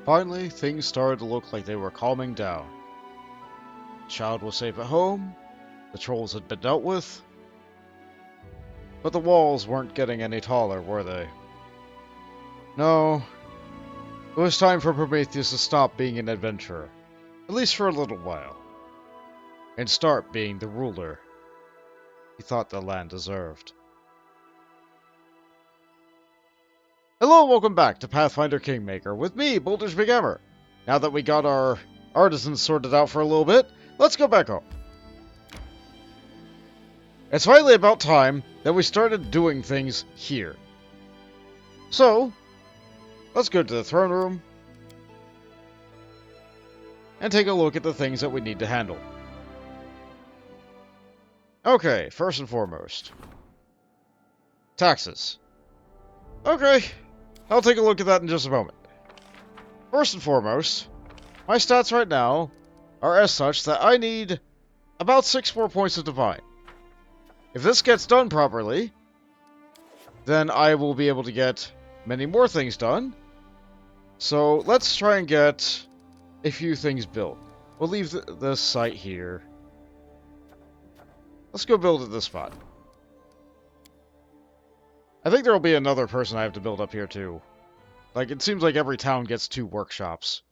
Finally, things started to look like they were calming down. The child was safe at home, the trolls had been dealt with, but the walls weren't getting any taller, were they? No, it was time for Prometheus to stop being an adventurer, at least for a little while, and start being the ruler he thought the land deserved. Hello and welcome back to Pathfinder Kingmaker with me, Boulder's McGammar. Now that we got our artisans sorted out for a little bit, let's go back home. It's finally about time that we started doing things here. So, let's go to the throne room and take a look at the things that we need to handle. Okay, first and foremost, taxes. Okay, I'll take a look at that in just a moment. First and foremost, my stats right now are as such that I need about 6 more points of divine. If this gets done properly, then I will be able to get many more things done. So let's try and get a few things built. We'll leave this site here. Let's go build at this spot. I think there will be another person I have to build up here too. Like, it seems like every town gets 2 workshops.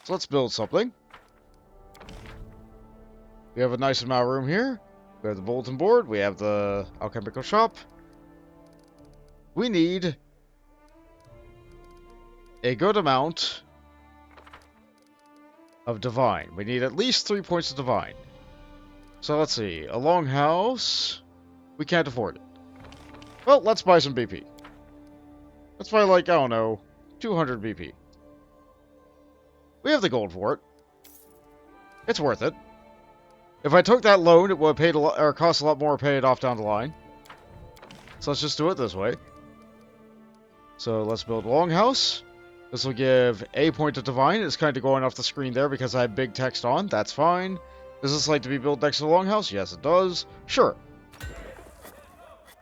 So let's build something. We have a nice amount of room here. We have the bulletin board. We have the alchemical shop. We need a good amount of divine. We need at least 3 points of divine. So let's see. A longhouse. We can't afford it. Well, let's buy some BP. Let's buy, like, I don't know, 200 BP. We have the gold for it. It's worth it. If I took that loan, it would have paid a lot, or cost a lot more to pay it off down the line. So let's just do it this way. So let's build a longhouse. This will give a point of divine. It's kind of going off the screen there because I have big text on. That's fine. Does this like to be built next to the longhouse? Yes, it does. Sure.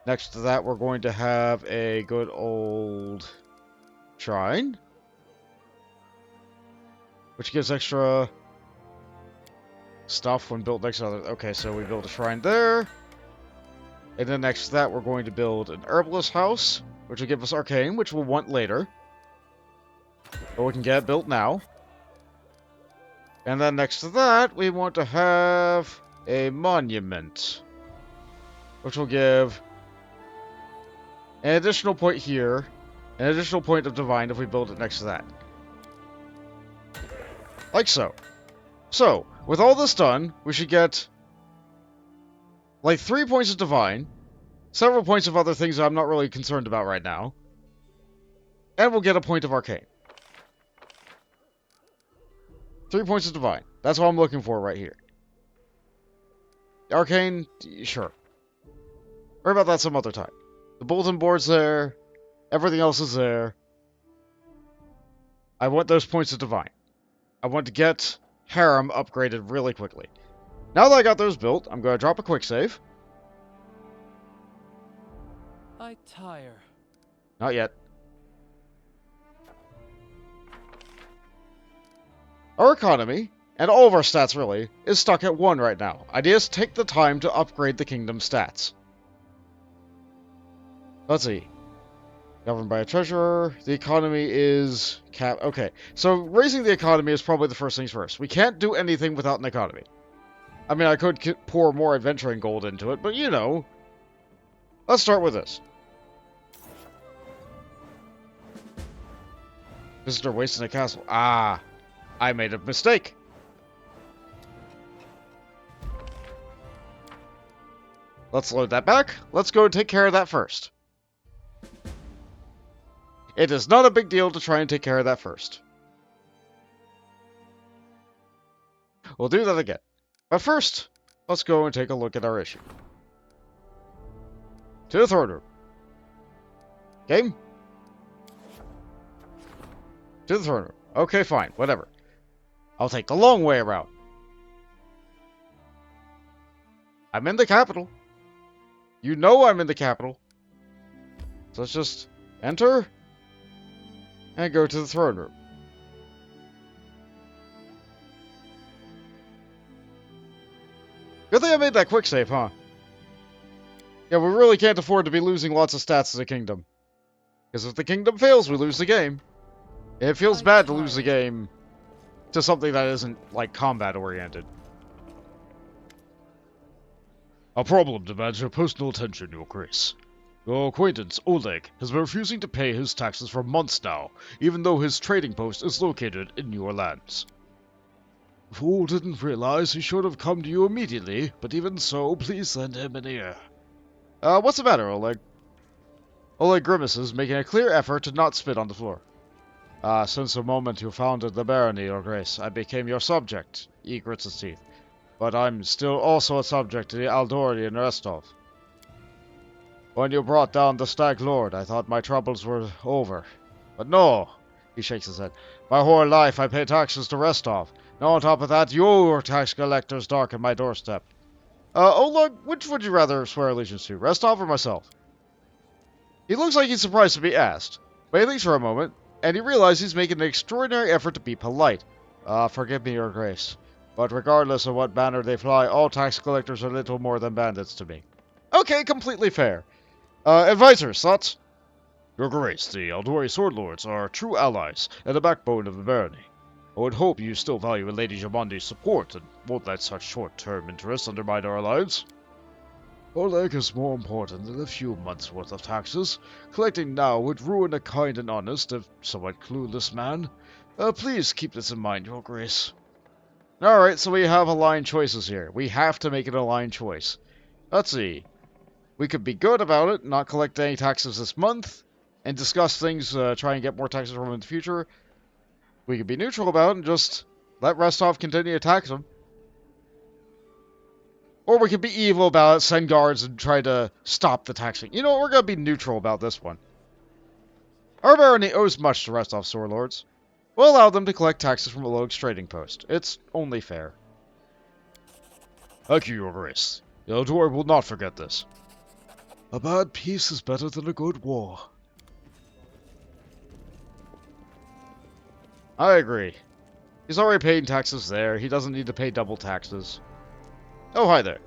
Next to that, we're going to have a good old shrine, which gives extra stuff when built next to other. Okay, so we build a shrine there. And then next to that, we're going to build an herbalist house, which will give us arcane, which we'll want later. But we can get it built now. And then next to that, we want to have a monument, which will give an additional point here, an additional point of divine if we build it next to that. Like so. So, with all this done, we should get like 3 points of divine, several points of other things that I'm not really concerned about right now, and we'll get a point of arcane. 3 points of divine. That's what I'm looking for right here. Arcane, sure. Worry about that some other time. The bulletin board's there. Everything else is there. I want those points of divine. I want to get Harem upgraded really quickly. Now that I got those built, I'm going to drop a quick save. I tire. Not yet. Our economy, and all of our stats really, is stuck at 1 right now. Idea is take the time to upgrade the kingdom's stats. Let's see. Governed by a treasurer. The economy is cap. Okay, so raising the economy is probably the first things first. We can't do anything without an economy. I mean, I could pour more adventuring gold into it, but you know. Let's start with this. Visitor wasting a castle. Ah, I made a mistake. Let's load that back. Let's go and take care of that first. It is not a big deal to try and take care of that first. We'll do that again. But first, let's go and take a look at our issue. To the throne room. Game? To the throne room. Okay, fine. Whatever. I'll take the long way around. I'm in the capital. You know I'm in the capital. So let's just enter. and go to the throne room. Good thing I made that quick save, huh? Yeah, we really can't afford to be losing lots of stats to the kingdom. Because if the kingdom fails, we lose the game. It feels bad to lose the game to something that isn't, like, combat-oriented. A problem demands your personal attention, Your Grace. Your acquaintance, Oleg, has been refusing to pay his taxes for months now, even though his trading post is located in your lands. The fool didn't realize he should have come to you immediately, but even so, please lend him an ear. What's the matter, Oleg? Oleg grimaces, making a clear effort to not spit on the floor. Since the moment you founded the barony, Your Grace, I became your subject. He grits his teeth. But I'm still also a subject to the Aldorian Restov. When you brought down the Stag Lord, I thought my troubles were over. But no, he shakes his head. My whole life I pay taxes to Restov. Now on top of that, your tax collectors darken my doorstep. Oleg, which would you rather swear allegiance to, Restov or myself? He looks like he's surprised to be asked, but he thinks for a moment, and he realizes he's making an extraordinary effort to be polite. Forgive me, Your Grace, but regardless of what banner they fly, all tax collectors are little more than bandits to me. Okay, completely fair. Advisors, thoughts? Your Grace, the Aldori Sword Lords are true allies and the backbone of the barony. I would hope you still value Lady Jamondi's support and won't let such short-term interests undermine our alliance. Oleg is more important than a few months' worth of taxes. Collecting now would ruin a kind and honest, if somewhat clueless man. Please keep this in mind, Your Grace. Alright, so we have aligned choices here. We have to make it a aligned choice. Let's see. We could be good about it, not collect any taxes this month, and discuss things, try and get more taxes from them in the future. We could be neutral about it and just let Restov continue to tax them. Or we could be evil about it, send guards, and try to stop the taxing. You know what, we're going to be neutral about this one. Our barony owes much to Restov's sword lords. We'll allow them to collect taxes from Oleg's trading post. It's only fair. Thank you, Your Grace. The Eldor will not forget this. A bad peace is better than a good war. I agree. He's already paying taxes there. He doesn't need to pay double taxes. Oh, hi there.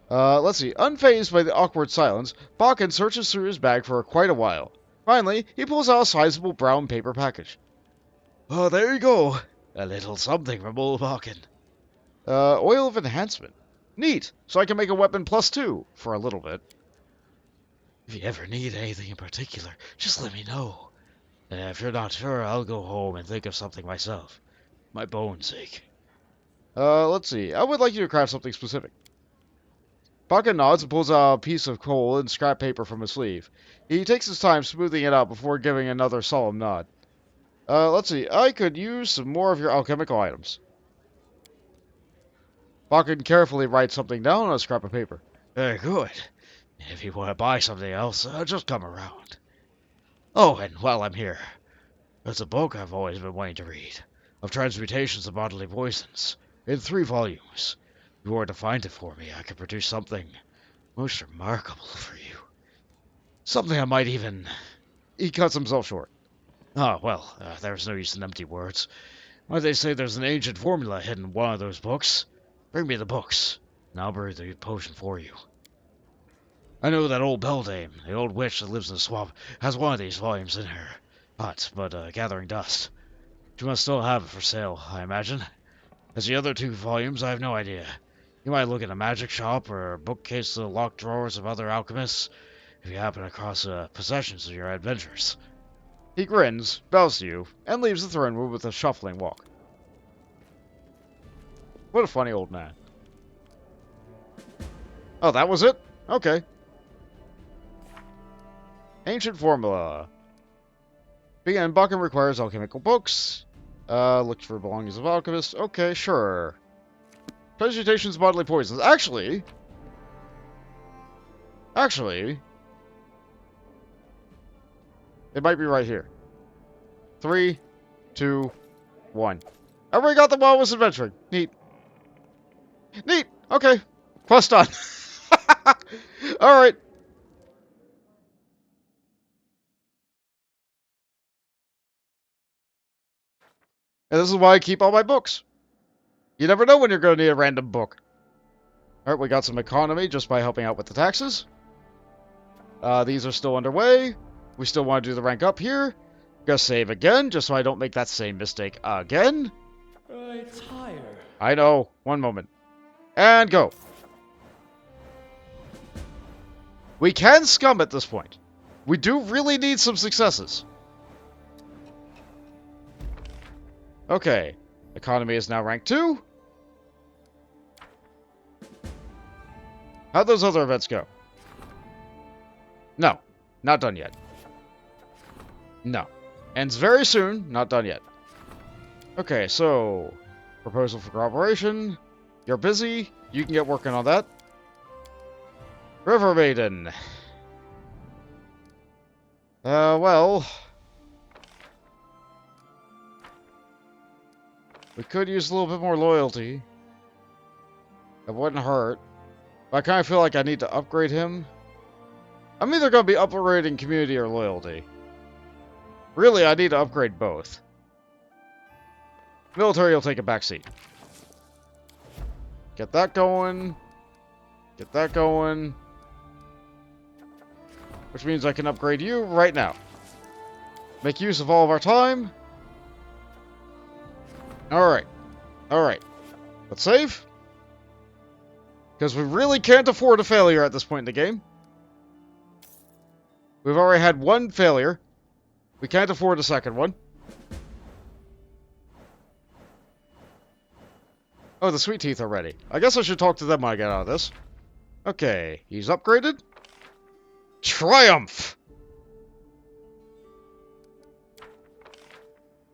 Let's see. Unfazed by the awkward silence, Bokken searches through his bag for quite a while. Finally, he pulls out a sizable brown paper package. Oh, there you go. A little something from old Bokken. Oil of enhancement. Neat. So I can make a weapon +2 for a little bit. If you ever need anything in particular, just let me know. If you're not sure, I'll go home and think of something myself. My bone's sake. Let's see. I would like you to craft something specific. Bokken nods and pulls out a piece of coal and scrap paper from his sleeve. He takes his time smoothing it out before giving another solemn nod. Let's see. I could use some more of your alchemical items. Bokken carefully writes something down on a scrap of paper. Very good. If you want to buy something else, just come around. Oh, and while I'm here, there's a book I've always been wanting to read, of transmutations of bodily poisons, in 3 volumes. If you were to find it for me, I could produce something most remarkable for you. Something I might even... He cuts himself short. Ah, well, there's no use in empty words. Why, they say there's an ancient formula hidden in one of those books. Bring me the books, and I'll brew the potion for you. I know that old beldame, the old witch that lives in the swamp, has one of these volumes in her hut, but gathering dust. She must still have it for sale, I imagine. As the other 2 volumes, I have no idea. You might look in a magic shop or a bookcase of the locked drawers of other alchemists if you happen across possessions of your adventures. He grins, bows to you, and leaves the throne room with a shuffling walk. What a funny old man. Oh, that was it? Okay. Ancient formula. Begin. Bokken requires alchemical books. Looks for belongings of alchemists. Okay, sure. Transmutations of bodily poisons. Actually, it might be right here. 3, 2, 1. Everybody got them while I was adventuring. Neat. Neat. Okay. Quest done. Alright. And this is why I keep all my books. You never know when you're going to need a random book. Alright, we got some economy just by helping out with the taxes. These are still underway. We still want to do the rank up here. Gonna save again, just so I don't make that same mistake again. I tire. I know. One moment. And go. We can scum at this point. We do really need some successes. Okay. Economy is now rank 2. How'd those other events go? No. Not done yet. No. Ends very soon. Not done yet. Okay, so... Proposal for cooperation. You're busy. You can get working on that. River Maiden. Well... We could use a little bit more loyalty. It wouldn't hurt. But I kind of feel like I need to upgrade him. I'm either going to be upgrading community or loyalty. Really, I need to upgrade both. Military will take a back seat. Get that going. Get that going. Which means I can upgrade you right now. Make use of all of our time. Alright. Alright. Let's save. Because we really can't afford a failure at this point in the game. We've already had one failure. We can't afford a second one. Oh, the sweet teeth are ready. I guess I should talk to them when I get out of this. Okay, he's upgraded. Triumph!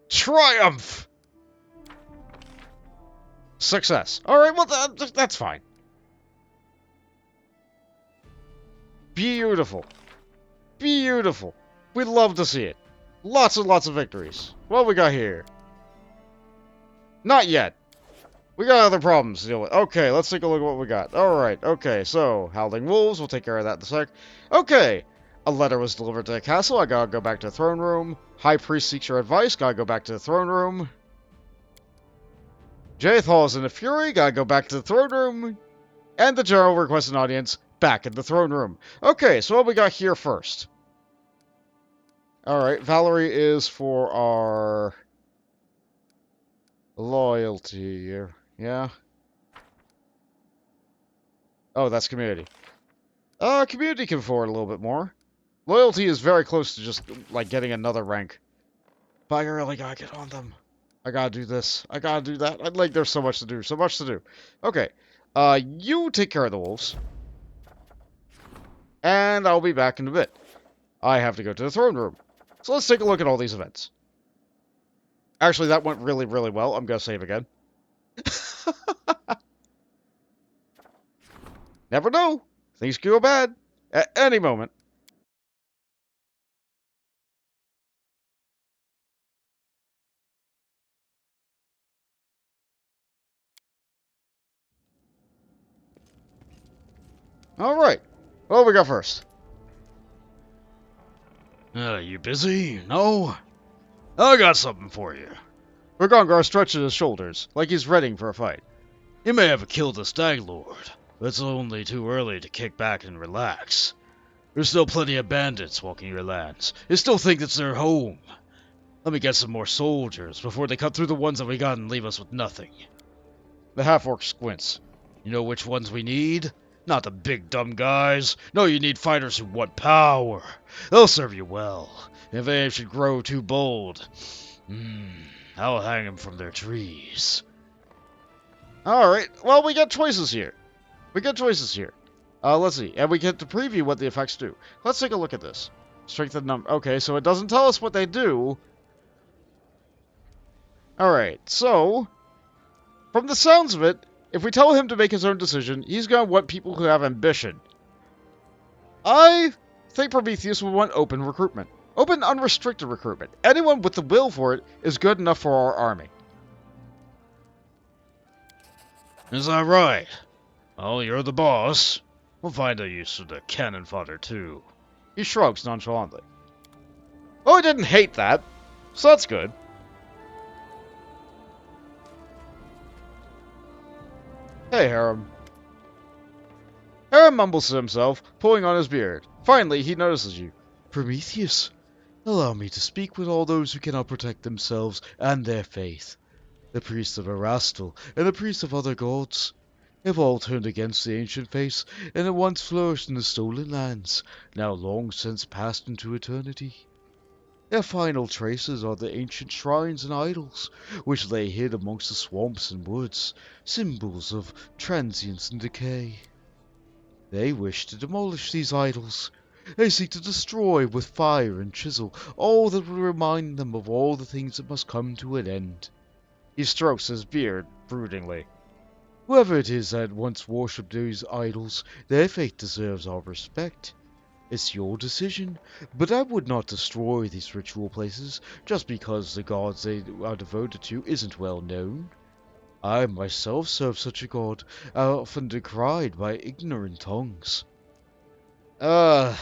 Triumph! Success. Alright, well, that's fine. Beautiful. Beautiful. We'd love to see it. Lots and lots of victories. What we got here? Not yet. We got other problems to deal with. Okay, let's take a look at what we got. Alright, okay, so, Howling Wolves, we'll take care of that in a sec. Okay, a letter was delivered to the castle, I gotta go back to the throne room. High Priest seeks your advice, gotta go back to the throne room. Jaethal is in a fury, gotta go back to the throne room. And the general requests an audience, back in the throne room. Okay, so what we got here first? Alright, Valerie is for our... loyalty, yeah? Oh, that's community. Community can afford a little bit more. Loyalty is very close to just, like, getting another rank. But I really gotta get on them. I gotta do this. I gotta do that. Like, there's so much to do. So much to do. Okay. You take care of the wolves. And I'll be back in a bit. I have to go to the throne room. So let's take a look at all these events. Actually, that went really, really well. I'm gonna save again. Never know. Things could go bad. At any moment. Alright. What do we got first? You busy? No? I got something for you. Ragongar stretches his shoulders, like he's readying for a fight. You may have killed the Stag Lord, but it's only too early to kick back and relax. There's still plenty of bandits walking your lands. They still think it's their home. Let me get some more soldiers before they cut through the ones that we got and leave us with nothing. The half-orc squints. You know which ones we need? Not the big dumb guys. No, you need fighters who want power. They'll serve you well. If they should grow too bold, I'll hang them from their trees. Alright, well, we got choices here. Let's see. And we get to preview what the effects do. Let's take a look at this. Strengthen number. Okay, so it doesn't tell us what they do. Alright, so... From the sounds of it, if we tell him to make his own decision, he's going to want people who have ambition. I think Prometheus will want open recruitment. Open, unrestricted recruitment. Anyone with the will for it is good enough for our army. Is that right? Well, you're the boss. We'll find a use for the cannon fodder, too. He shrugs nonchalantly. Oh, he didn't hate that. So that's good. Hey, Harem. Harem mumbles to himself, pulling on his beard. Finally, he notices you. Prometheus, allow me to speak with all those who cannot protect themselves and their faith. The priests of Erastil and the priests of other gods have all turned against the ancient faith and had once flourished in the stolen lands, now long since passed into eternity. Their final traces are the ancient shrines and idols, which lay hid amongst the swamps and woods, symbols of transience and decay. They wish to demolish these idols. They seek to destroy with fire and chisel all that will remind them of all the things that must come to an end. He strokes his beard broodingly. Whoever it is that once worshipped these idols, their faith deserves our respect. It's your decision, but I would not destroy these ritual places just because the gods they are devoted to isn't well known. I myself serve such a god, often decried by ignorant tongues. Leave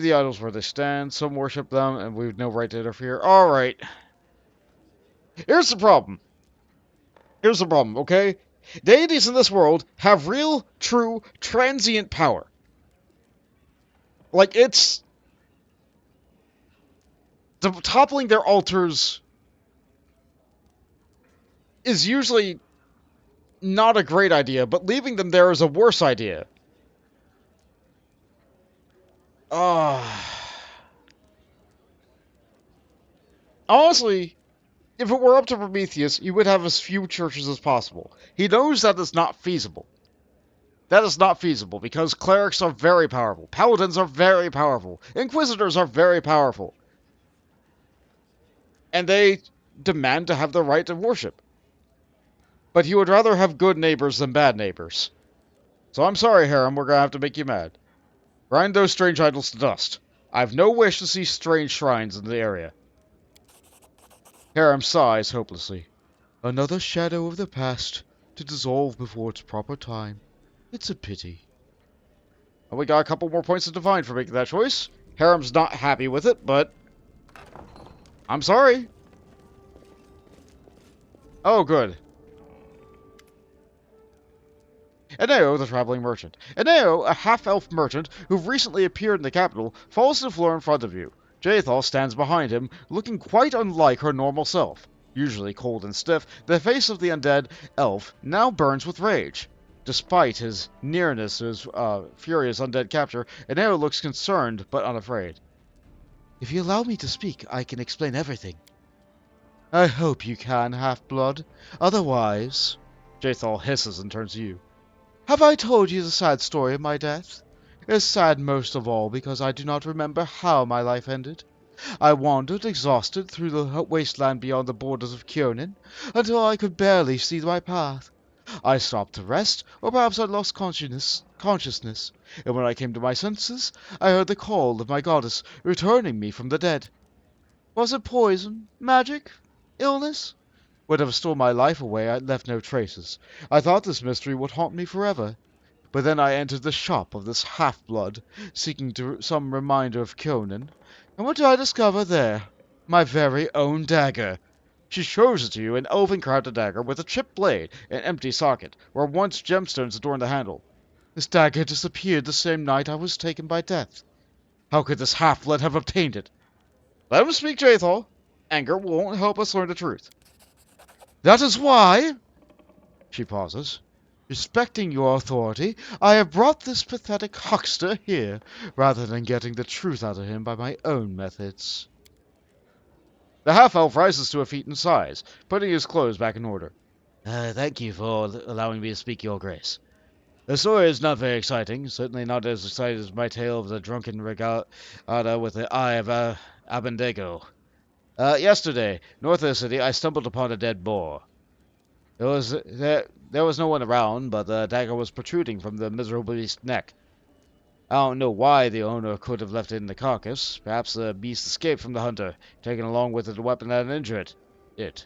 the idols where they stand. Some worship them, and we've no right to interfere. Alright. Here's the problem. Okay? Deities in this world have real, true, transient power. Like, it's... toppling their altars is usually not a great idea, but leaving them there is a worse idea. Honestly, if it were up to Prometheus, he would have as few churches as possible. He knows that is not feasible. That is not feasible, because clerics are very powerful. Paladins are very powerful. Inquisitors are very powerful. And they demand to have the right to worship. But he would rather have good neighbors than bad neighbors. So I'm sorry, Harem, we're gonna have to make you mad. Grind those strange idols to dust. I've no wish to see strange shrines in the area. Harem sighs hopelessly. Another shadow of the past to dissolve before its proper time. It's a pity. Well, we got a couple more points of divine for making that choice. Harem's not happy with it, but... I'm sorry. Oh, good. Eneo, the traveling merchant. Eneo, a half-elf merchant who recently appeared in the capital, falls to the floor in front of you. Jaethal stands behind him, looking quite unlike her normal self. Usually cold and stiff, the face of the undead elf now burns with rage. Despite his nearness to his furious undead capture, Eneo looks concerned but unafraid. If you allow me to speak, I can explain everything. I hope you can, half-blood. Otherwise... Jaethal hisses and turns to you. Have I told you the sad story of my death? It's sad most of all because I do not remember how my life ended. I wandered exhausted through the wasteland beyond the borders of Kyonin until I could barely see my path. I stopped to rest, or perhaps I lost consciousness, and when I came to my senses, I heard the call of my goddess returning me from the dead. Was it poison, magic, illness? Whatever stole my life away, I left no traces. I thought this mystery would haunt me forever. But then I entered the shop of this half-blood, seeking some reminder of Kyonin. And what did I discover there? My very own dagger. She shows it to you, an elven-crafted dagger with a chipped blade and empty socket, where once gemstones adorned the handle. This dagger disappeared the same night I was taken by death. How could this half-blood have obtained it? Let him speak, Jaethal. Anger won't help us learn the truth. That is why... She pauses. Respecting your authority, I have brought this pathetic huckster here, rather than getting the truth out of him by my own methods. The half-elf rises to a feet and sighs, putting his clothes back in order. Thank you for allowing me to speak, Your Grace. The story is not very exciting, certainly not as exciting as my tale of the drunken regatta with the eye of Abendego. Yesterday, north of the city, I stumbled upon a dead boar. There was no one around, but the dagger was protruding from the miserable beast's neck. I don't know why the owner could have left it in the carcass. Perhaps the beast escaped from the hunter, taking along with it a weapon that had injured it.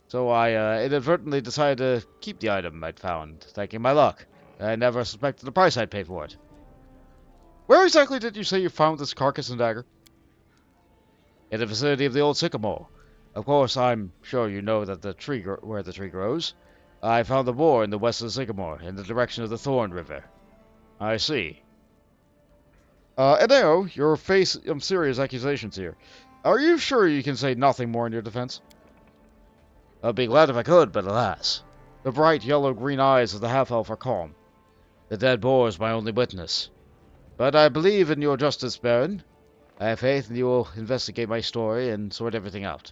So I inadvertently decided to keep the item I'd found, thanking my luck. I never suspected the price I'd pay for it. Where exactly did you say you found this carcass and dagger? In the vicinity of the old sycamore. Of course, I'm sure you know that where the tree grows. I found the boar in the west of Sycamore, in the direction of the Thorn River. I see. Eneo, you're facing serious accusations here. Are you sure you can say nothing more in your defense? I'd be glad if I could, but alas. The bright yellow-green eyes of the half-elf are calm. The dead boar is my only witness. But I believe in your justice, Baron. I have faith in you will investigate my story and sort everything out.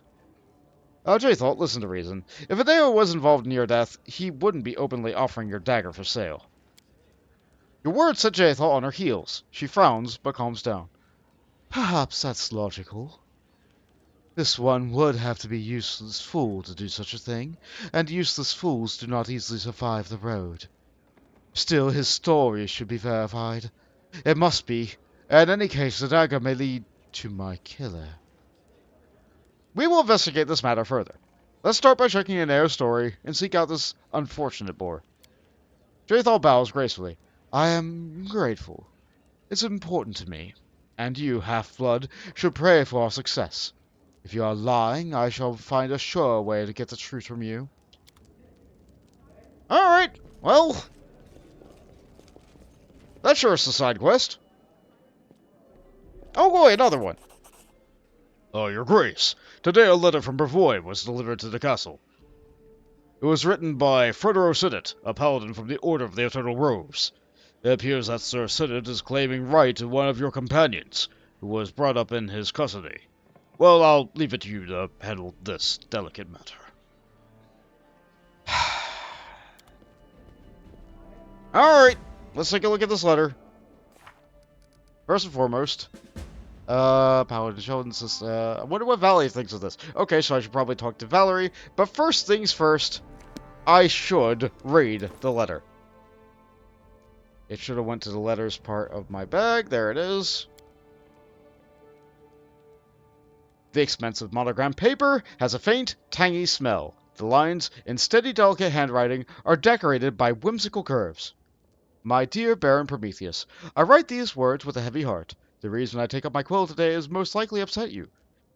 Jaethal, listen to reason. If Eneo was involved in your death, he wouldn't be openly offering your dagger for sale. Your words set Jaethal on her heels. She frowns, but calms down. Perhaps that's logical. This one would have to be a useless fool to do such a thing, and useless fools do not easily survive the road. Still, his story should be verified. It must be. In any case, the dagger may lead to my killer. We will investigate this matter further. Let's start by checking Eneo's story and seek out this unfortunate boar. Jaethal bows gracefully. I am grateful. It's important to me. And you, half-blood, should pray for our success. If you are lying, I shall find a sure way to get the truth from you. Alright, well... that sure is a side quest. Oh boy, another one. Oh, your grace. Today a letter from Brevoy was delivered to the castle. It was written by Fredero Sinnet, a paladin from the Order of the Eternal Rose. It appears that Sir Sinnet is claiming right to one of your companions, who was brought up in his custody. Well, I'll leave it to you to handle this delicate matter. Alright, let's take a look at this letter. First and foremost, Paladin Sheldon says, I wonder what Valerie thinks of this. Okay, so I should probably talk to Valerie, but first things first, I should read the letter. It should have went to the letters part of my bag. There it is. The expensive monogram paper has a faint, tangy smell. The lines, in steady, delicate handwriting, are decorated by whimsical curves. My dear Baron Prometheus, I write these words with a heavy heart. The reason I take up my quill today is most likely upset you.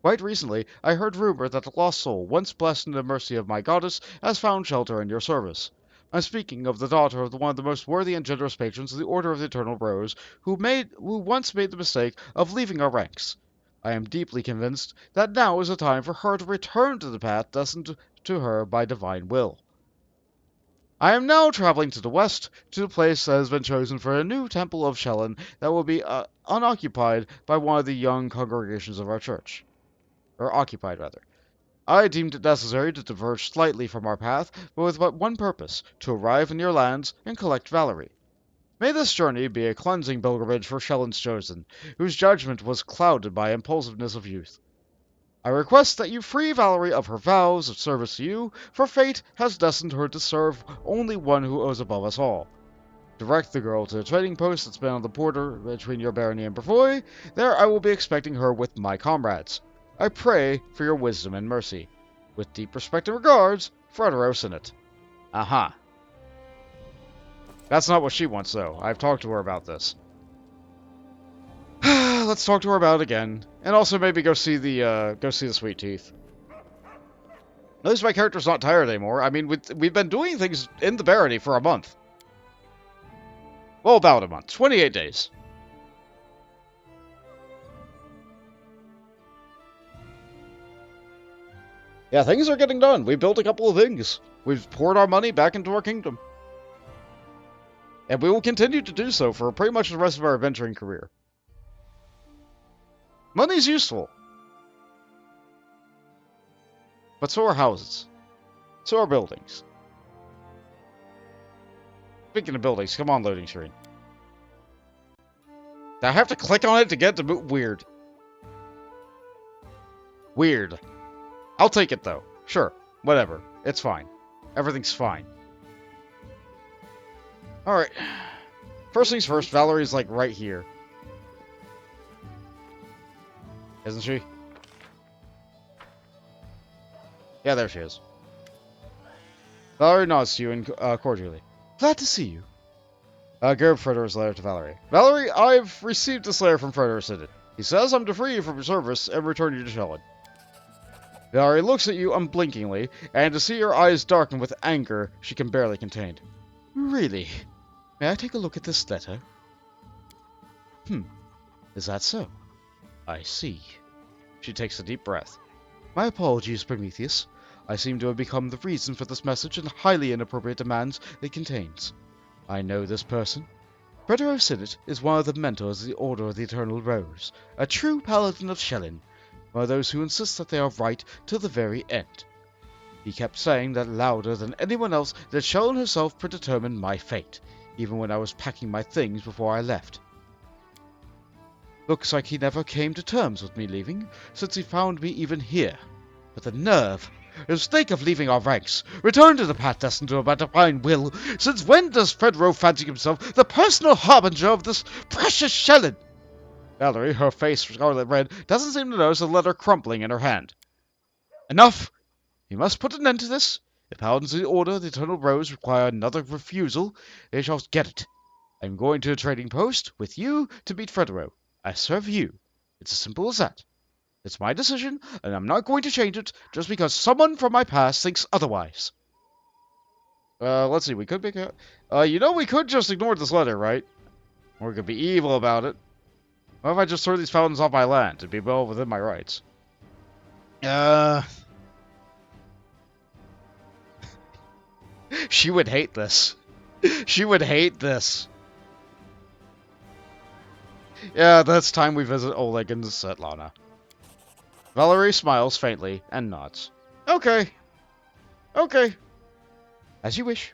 Quite recently, I heard rumor that the lost soul, once blessed in the mercy of my goddess, has found shelter in your service. I'm speaking of the daughter of one of the most worthy and generous patrons of the Order of the Eternal Rose, who once made the mistake of leaving our ranks. I am deeply convinced that now is the time for her to return to the path destined to her by divine will. I am now traveling to the west, to the place that has been chosen for a new temple of Shellen that will be unoccupied by one of the young congregations of our church. Or occupied, rather. I deemed it necessary to diverge slightly from our path, but with but one purpose, to arrive in your lands and collect Valerie. May this journey be a cleansing pilgrimage for Shellen's chosen, whose judgment was clouded by impulsiveness of youth. I request that you free Valerie of her vows of service to you, for fate has destined her to serve only one who owes above us all. Direct the girl to the trading post that's been on the border between your barony and Brevoy. There I will be expecting her with my comrades. I pray for your wisdom and mercy. With deep respect and regards, Fredero Sinnet. Aha. That's not what she wants, though. I've talked to her about this. Let's talk to her about it again. And also maybe go see the Sweet Teeth. At least my character's not tired anymore. I mean, we've been doing things in the barony for a month. Well, about a month. 28 days. Yeah, things are getting done. We built a couple of things. We've poured our money back into our kingdom. And we will continue to do so for pretty much the rest of our adventuring career. Money's useful. But so are houses. So are buildings. Speaking of buildings, come on, loading screen. Do I have to click on it to get to move? Weird. Weird. I'll take it, though. Sure. Whatever. It's fine. Everything's fine. Alright. First things first, Valerie's, like, right here. Isn't she? Yeah, there she is. Valerie nods to you and cordially. Glad to see you. Give Frederic's letter to Valerie. Valerie, I've received this letter from Fredero Sinnet. He says I'm to free you from your service and return you to Shellen. Valerie looks at you unblinkingly, and to see her eyes darken with anger she can barely contain. Really? May I take a look at this letter? Is that so? I see. She takes a deep breath. My apologies, Prometheus. I seem to have become the reason for this message and the highly inappropriate demands it contains. I know this person. Fredero Sinnet is one of the mentors of the Order of the Eternal Rose, a true paladin of Shellin, one of those who insist that they are right till the very end. He kept saying that louder than anyone else that Shellin herself predetermined my fate, even when I was packing my things before I left. Looks like he never came to terms with me leaving, since he found me even here. But the nerve! The mistake of leaving our ranks, return to the path destined to a divine will. Since when does Fredero fancy himself the personal harbinger of this precious Shellin? Valerie, her face scarlet red, doesn't seem to notice the letter crumpling in her hand. Enough! You must put an end to this. If paladins of the Order of the Eternal Rose require another refusal, they shall get it. I'm going to a trading post with you to meet Fredero. I serve you. It's as simple as that. It's my decision, and I'm not going to change it just because someone from my past thinks otherwise. Let's see, we could make a... we could just ignore this letter, right? Or we could be evil about it. What if I just throw these fountains off my land? It'd be well within my rights. She would hate this. She would hate this. Yeah, that's time we visit Oleg and Svetlana. Valerie smiles faintly and nods. Okay. Okay. As you wish.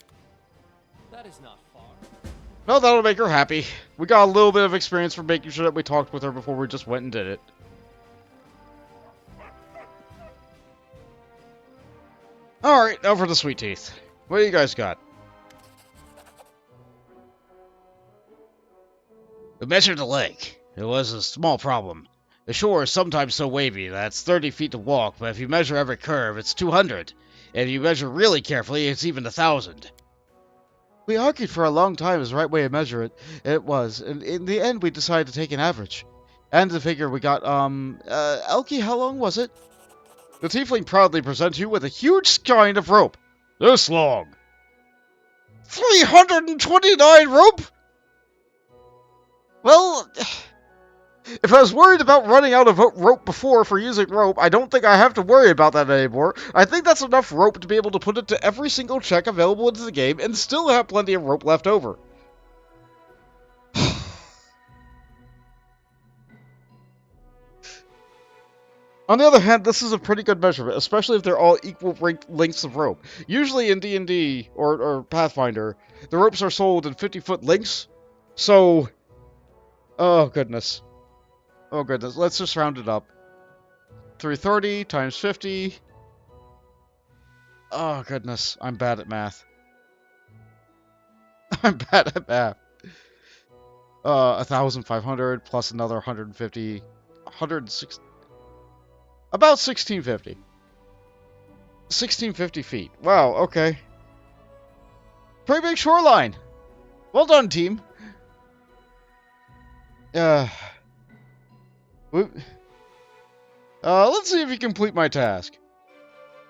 That is not far. No, that'll make her happy. We got a little bit of experience from making sure that we talked with her before we just went and did it. Alright, now for the sweet teeth. What do you guys got? We measured the lake. It was a small problem. The shore is sometimes so wavy that it's 30 feet to walk, but if you measure every curve, it's 200. And if you measure really carefully, it's even 1,000. We argued for a long time as the right way to measure it. It was. And in the end, we decided to take an average. And the figure we got, Elkie, how long was it? The tiefling proudly presents you with a huge skein of rope. This long. 329 rope? Well, if I was worried about running out of rope before for using rope, I don't think I have to worry about that anymore. I think that's enough rope to be able to put into every single check available into the game and still have plenty of rope left over. On the other hand, this is a pretty good measurement, especially if they're all equal lengths of rope. Usually in D&D or Pathfinder, the ropes are sold in 50-foot lengths. So, oh goodness. Oh goodness, let's just round it up. 330 times 50. Oh goodness, I'm bad at math. I'm bad at math. 1,500 plus another 150. 160. About 1650. 1650 feet. Wow, okay. Pretty big shoreline. Well done, team. Let's see if you complete my task.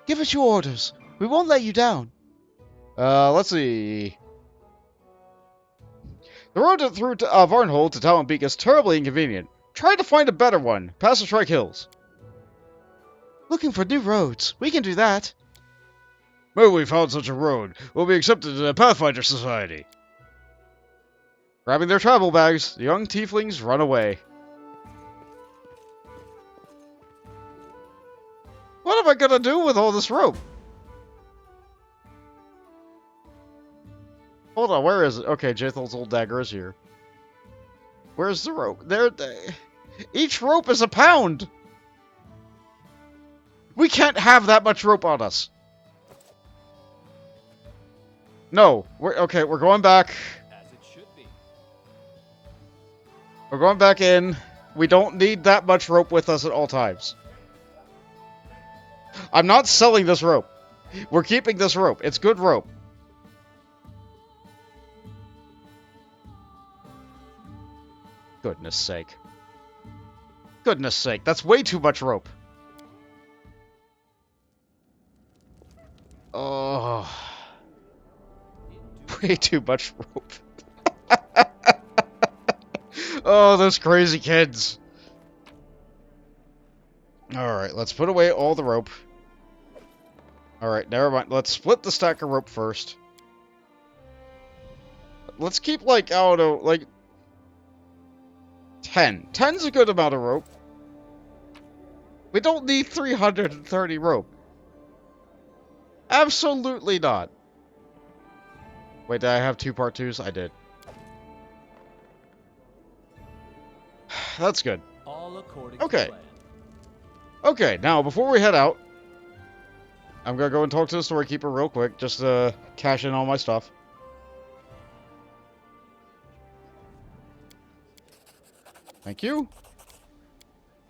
Give us your orders. We won't let you down. Let's see. The road through Varnhold to Talon Peak is terribly inconvenient. Try to find a better one. Past the Shrike Hills. Looking for new roads. We can do that. Maybe we found such a road. We'll be accepted in the Pathfinder Society. Grabbing their travel bags, the young tieflings run away. What am I gonna do with all this rope? Hold on, where is it? Okay, Jaethal's old dagger is here. Where's the rope? There. Each rope is a pound! We can't have that much rope on us. No. We're going back. As it should be. We're going back in. We don't need that much rope with us at all times. I'm not selling this rope. We're keeping this rope. It's good rope. Goodness sake. Goodness sake, that's way too much rope. Oh, way too much rope. Oh, those crazy kids. Alright, let's put away all the rope. Alright, never mind. Let's split the stack of rope first. Let's keep, like, I don't know, like... 10. 10's a good amount of rope. We don't need 330 rope. Absolutely not. Wait, did I have 2 part 2s? I did. That's good. All according Okay. to plan. Okay, now, before we head out, I'm gonna go and talk to the storekeeper real quick, just to cash in all my stuff. Thank you.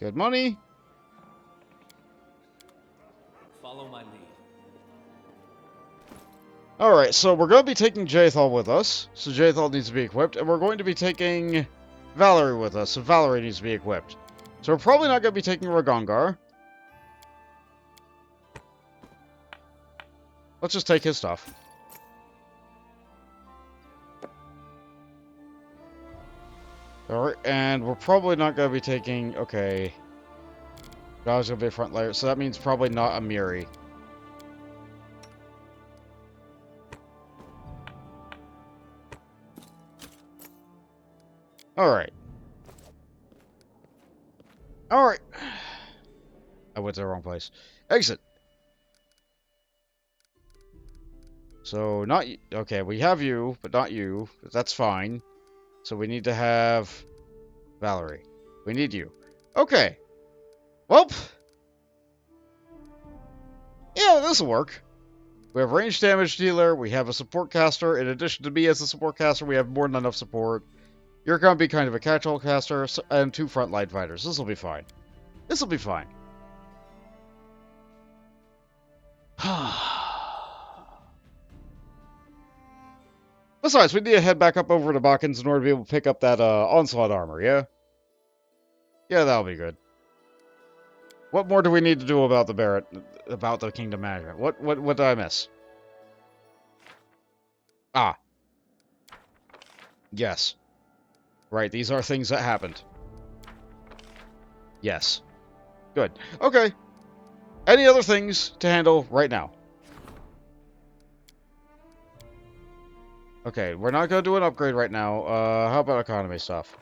Good money. Follow my lead. Alright, so we're going to be taking Jaethal with us, so Jaethal needs to be equipped, and we're going to be taking Valerie with us, so Valerie needs to be equipped. So we're probably not going to be taking Ragongar. Let's just take his stuff. Alright, and we're probably not going to be taking... Okay. That was going to be a front layer, so that means probably not a Miri. Alright. Alright. I went to the wrong place. Exit. So, not you. Okay, we have you, but not you. That's fine. So we need to have Valerie. We need you. Okay. Well. Yeah, this'll work. We have range damage dealer. We have a support caster. In addition to me as a support caster, we have more than enough support. You're going to be kind of a catch-all caster and 2 frontline fighters. This'll be fine. This'll be fine. Besides, we need to head back up over to Bokken's in order to be able to pick up that onslaught armor, yeah? Yeah, that'll be good. What more do we need to do about the Barret, about the Kingdom Management? What did I miss? Ah. Yes. Right, these are things that happened. Yes. Good. Okay. Any other things to handle right now? Okay, we're not going to do an upgrade right now. How about economy stuff?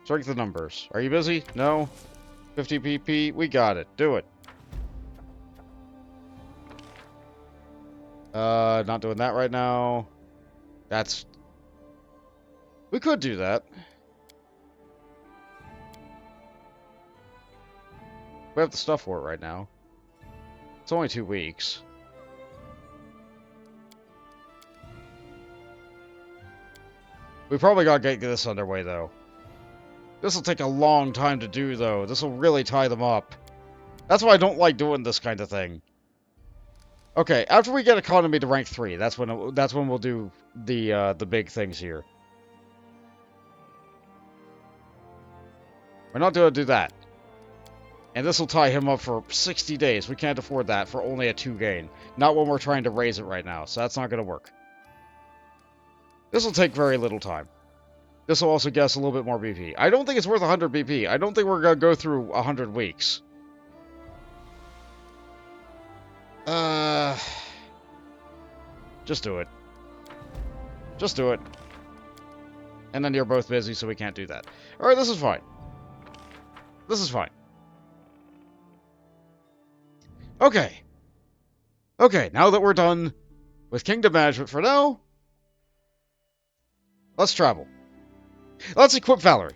Strength of numbers. Are you busy? No? 50 PP? We got it. Do it. Not doing that right now. That's... We could do that. We have the stuff for it right now. It's only 2 weeks. We probably gotta get this underway, though. This will take a long time to do, though. This will really tie them up. That's why I don't like doing this kind of thing. Okay, after we get economy to rank 3, that's when we'll do the big things here. We're not gonna do that. And this will tie him up for 60 days. We can't afford that for only a 2 gain. Not when we're trying to raise it right now, so that's not gonna work. This will take very little time. This will also get us a little bit more BP. I don't think it's worth 100 BP. I don't think we're going to go through 100 weeks. Just do it. Just do it. And then you're both busy, so we can't do that. Alright, this is fine. This is fine. Okay. Okay, now that we're done with Kingdom Management for now, let's travel. Let's equip Valerie.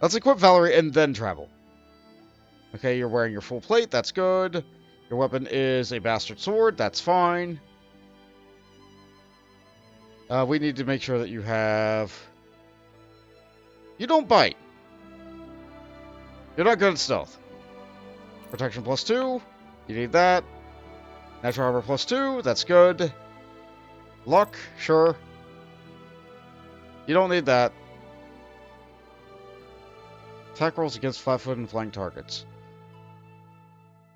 Let's equip Valerie and then travel. Okay, you're wearing your full plate. That's good. Your weapon is a bastard sword. That's fine. We need to make sure that you have... You don't bite. You're not good at stealth. Protection +2. You need that. Natural armor +2. That's good. Luck. Sure. You don't need that. Attack rolls against flat-footed and flying targets.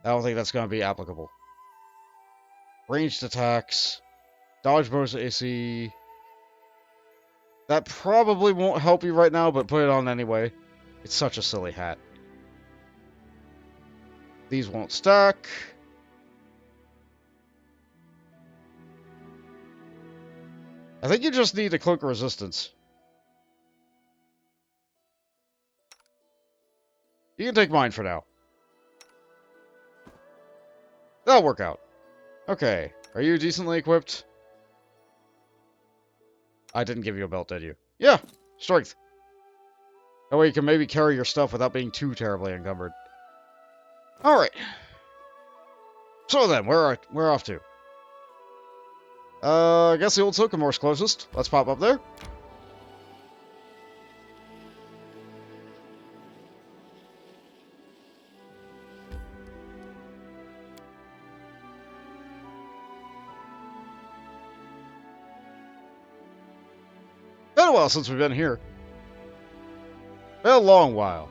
I don't think that's going to be applicable. Ranged attacks. Dodge bonus AC. That probably won't help you right now, but put it on anyway. It's such a silly hat. These won't stack. I think you just need a cloak resistance. You can take mine for now. That'll work out. Okay. Are you decently equipped? I didn't give you a belt, did you? Yeah. Strength. That way you can maybe carry your stuff without being too terribly encumbered. Alright. So then, we're off to. I guess the old Sycamore's closest. Let's pop up there. Been a while since we've been here. Been a long while.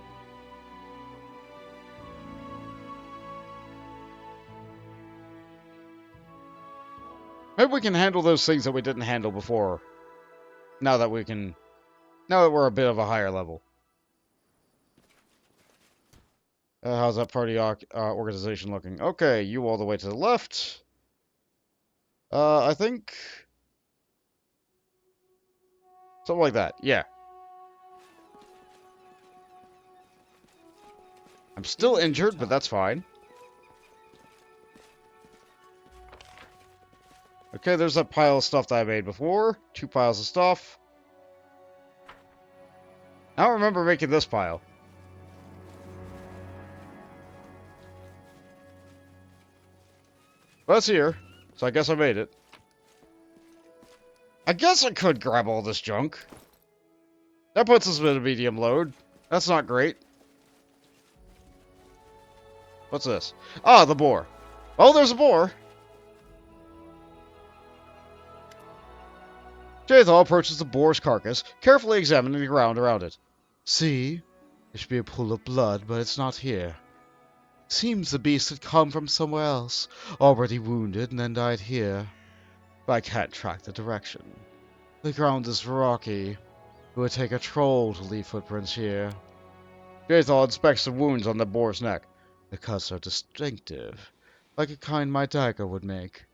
Maybe we can handle those things that we didn't handle before. Now that we're a bit of a higher level. How's that party organization looking? Okay, you all the way to the left. I think... something like that, yeah. I'm still injured, but that's fine. Okay, there's that pile of stuff that I made before. 2 piles of stuff. I don't remember making this pile. But it's here, so I guess I made it. I guess I could grab all this junk. That puts us at a medium load. That's not great. What's this? Ah, the boar. Oh, there's a boar. Jaethal approaches the boar's carcass, carefully examining the ground around it. See? There should be a pool of blood, but it's not here. Seems the beast had come from somewhere else, already wounded, and then died here. But I can't track the direction. The ground is rocky. It would take a troll to leave footprints here. Jaethal inspects the wounds on the boar's neck. The cuts are distinctive, like a kind my dagger would make.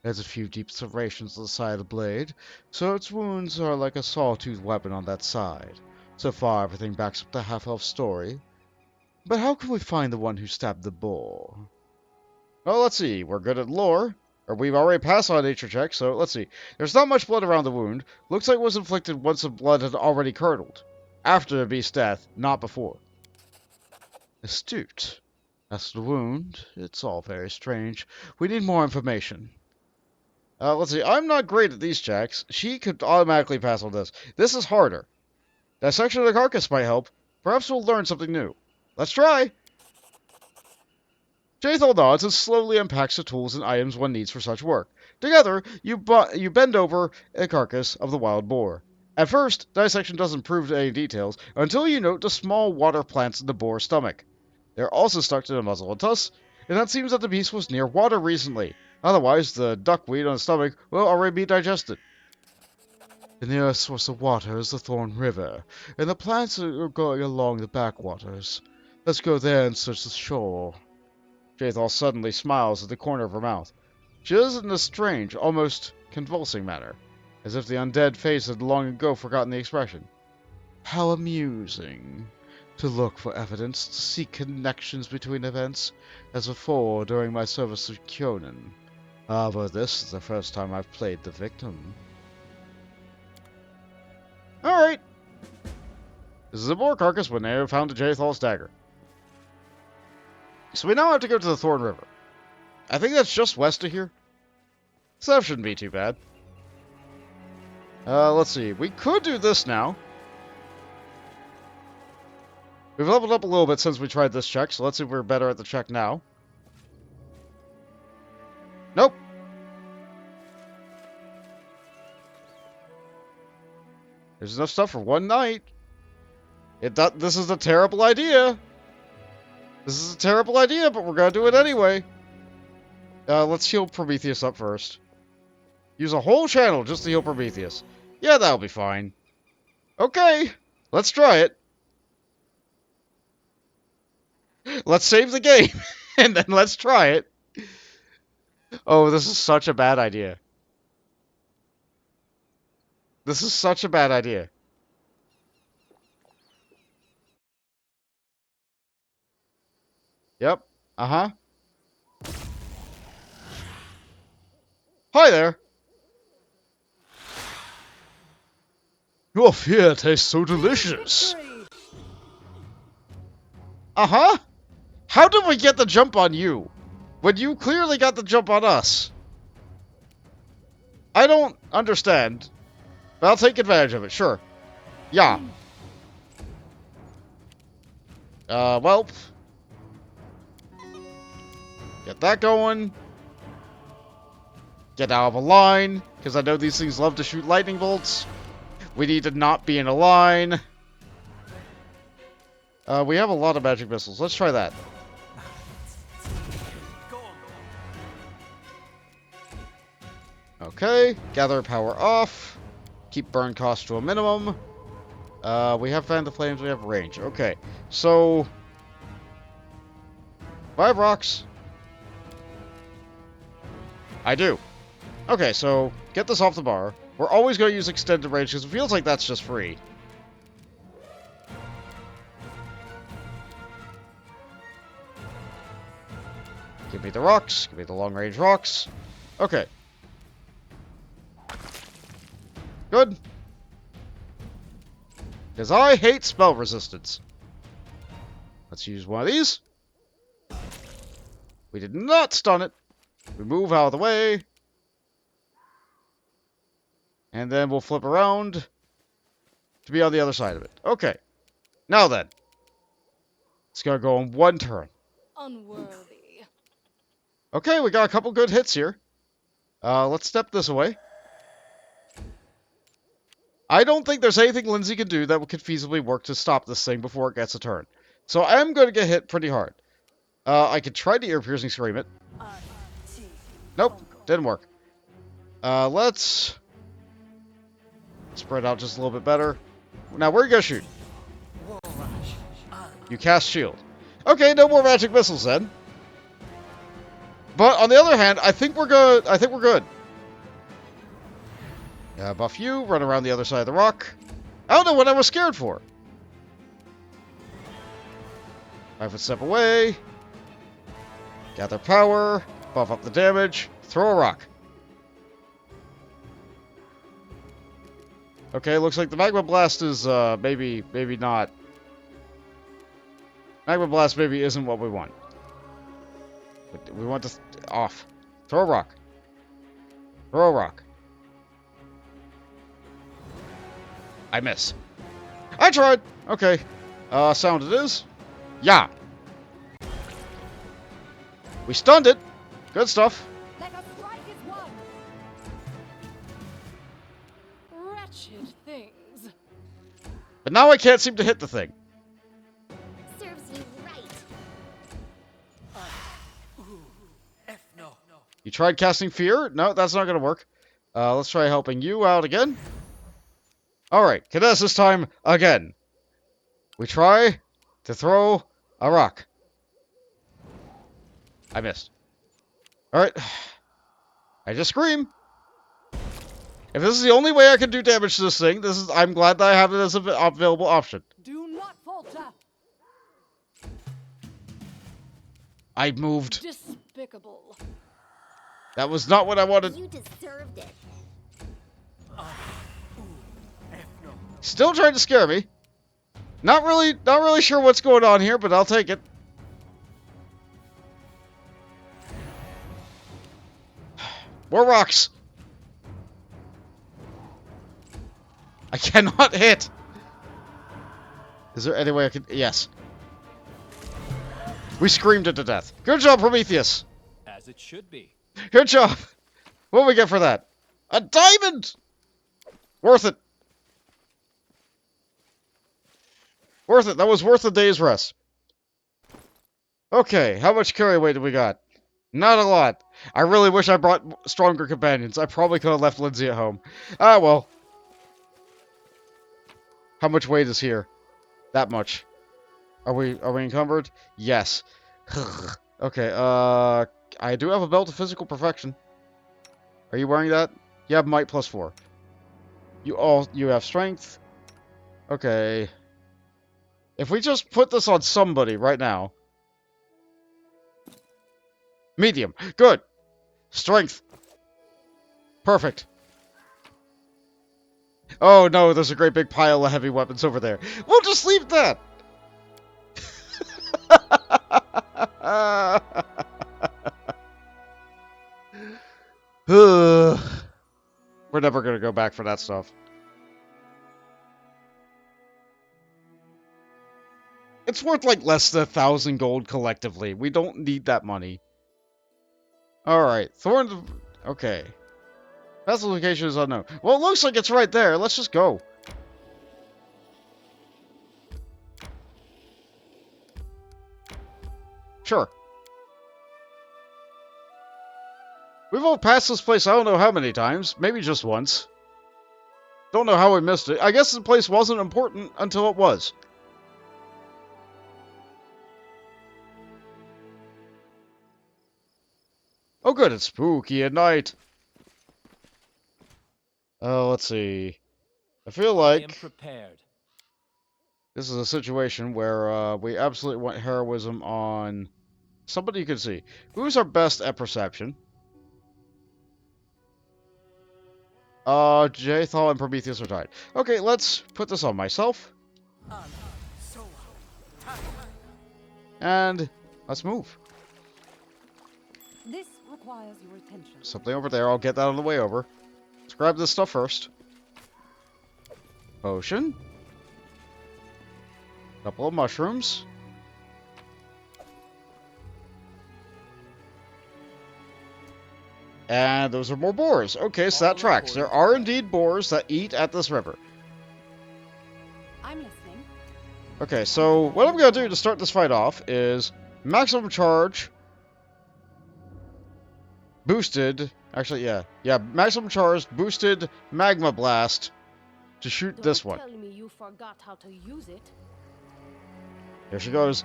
There's a few deep serrations on the side of the blade, so its wounds are like a sawtooth weapon on that side. So far, everything backs up the half-elf story. But how can we find the one who stabbed the boar? Well, let's see. We're good at lore. Or we've already passed on nature check, so let's see. There's not much blood around the wound. Looks like it was inflicted once the blood had already curdled. After the beast's death, not before. Astute. As to the wound, it's all very strange. We need more information. Let's see. I'm not great at these checks. She could automatically pass on this. This is harder. Dissection of the carcass might help. Perhaps we'll learn something new. Let's try! Jaethal nods and slowly unpacks the tools and items one needs for such work. Together, you bend over a carcass of the wild boar. At first, dissection doesn't prove any details until you note the small water plants in the boar's stomach. They're also stuck to the muzzle and tusks, and that seems that the beast was near water recently. Otherwise, the duckweed on the stomach will already be digested. The nearest source of water is the Thorn River, and the plants are going along the backwaters. Let's go there and search the shore. Jaethal suddenly smiles at the corner of her mouth. She does it in a strange, almost convulsing manner, as if the undead face had long ago forgotten the expression. How amusing. To look for evidence, to seek connections between events, as before during my service to Kyonin. However, this is the first time I've played the victim. Alright. This is a boar carcass when they have found a Jaethal's dagger. So we now have to go to the Thorn River. I think that's just west of here. So that shouldn't be too bad. Let's see. We could do this now. We've leveled up a little bit since we tried this check, so let's see if we're better at the check now. Nope. There's enough stuff for one night. This is a terrible idea. This is a terrible idea, but we're gonna do it anyway. Let's heal Prometheus up first. Use a whole channel just to heal Prometheus. Yeah, that'll be fine. Okay, let's try it. Let's save the game, and then let's try it. Oh, this is such a bad idea. This is such a bad idea. Yep. Uh-huh. Hi there. Your fear tastes so delicious. Uh-huh. How did we get the jump on you? When you clearly got the jump on us. I don't understand. But I'll take advantage of it, sure. Yeah. Well. Get that going. Get out of a line, because I know these things love to shoot lightning bolts. We need to not be in a line. We have a lot of magic missiles. Let's try that. Okay, gather power off. Keep burn cost to a minimum. We have fan the flames, we have range. Okay, so 5 rocks. I do. Okay, so get this off the bar. We're always going to use extended range because it feels like that's just free. Give me the rocks. Give me the long range rocks. Okay. Good. Because I hate spell resistance. Let's use one of these. We did not stun it. We move out of the way. And then we'll flip around to be on the other side of it. Okay. Now then. It's going to go in one turn. Unworthy. Okay, we got a couple good hits here. Let's step this away. I don't think there's anything Lindsay can do that could feasibly work to stop this thing before it gets a turn. So I'm going to get hit pretty hard. I could try to ear-piercing scream it. Nope, didn't work. Let's spread out just a little bit better. Now, where are you going to shoot? You cast shield. Okay, no more magic missiles then. But on the other hand, I think we're good. I think we're good. Buff you, run around the other side of the rock. I don't know what I was scared for. 5 foot step away. Gather power. Buff up the damage. Throw a rock. Okay, looks like the Magma Blast is, maybe not. Magma Blast maybe isn't what we want. We want to off. Throw a rock. Throw a rock. I miss. I tried. Okay. Sound it is. Yeah. We stunned it. Good stuff. Let us strike as one. Wretched things. But now I can't seem to hit the thing. Serves you right. You tried casting fear? No, that's not going to work. Let's try helping you out again. Alright, Cadet this time again. We try to throw a rock. I missed. Alright. I just scream. If this is the only way I can do damage to this thing, I'm glad that I have it as an available option. Do not falter. I moved. Despicable. That was not what I wanted. You deserved it. Still trying to scare me. Not really sure what's going on here, but I'll take it. More rocks. I cannot hit. Is there any way I could? Yes. We screamed it to death. Good job, Prometheus. As it should be. Good job. What do we get for that? A diamond. Worth it. Worth it. That was worth a day's rest. Okay, how much carry weight do we got? Not a lot. I really wish I brought stronger companions. I probably could have left Lindsay at home. Ah, well. How much weight is here? That much. Are we encumbered? Yes. Okay, I do have a belt of physical perfection. Are you wearing that? You have might +4. You have strength. Okay. If we just put this on somebody right now. Medium. Good. Strength. Perfect. Oh no, there's a great big pile of heavy weapons over there. We'll just leave that. We're never gonna go back for that stuff. It's worth like less than 1,000 gold collectively. We don't need that money. Alright, Thorn... Okay. Vessel location is unknown. Well, it looks like it's right there. Let's just go. Sure. We've all passed this place I don't know how many times. Maybe just once. Don't know how we missed it. I guess the place wasn't important until it was. Oh good, it's spooky at night. Let's see. I feel I am like prepared. this is a situation where we absolutely want heroism on somebody you can see. Who's our best at perception? Jaethal and Prometheus are tied. Okay, let's put this on myself. And let's move. This requires your attention. Something over there. I'll get that on the way over. Let's grab this stuff first. Potion. Couple of mushrooms. And those are more boars. Okay, so that tracks. There are indeed boars that eat at this river. I'm listening. Okay, so what I'm going to do to start this fight off is maximum charge. Boosted. Actually, yeah. Yeah, maximum charge, boosted magma blast to shoot this one. Tell me you forgot how to use it. Here she goes.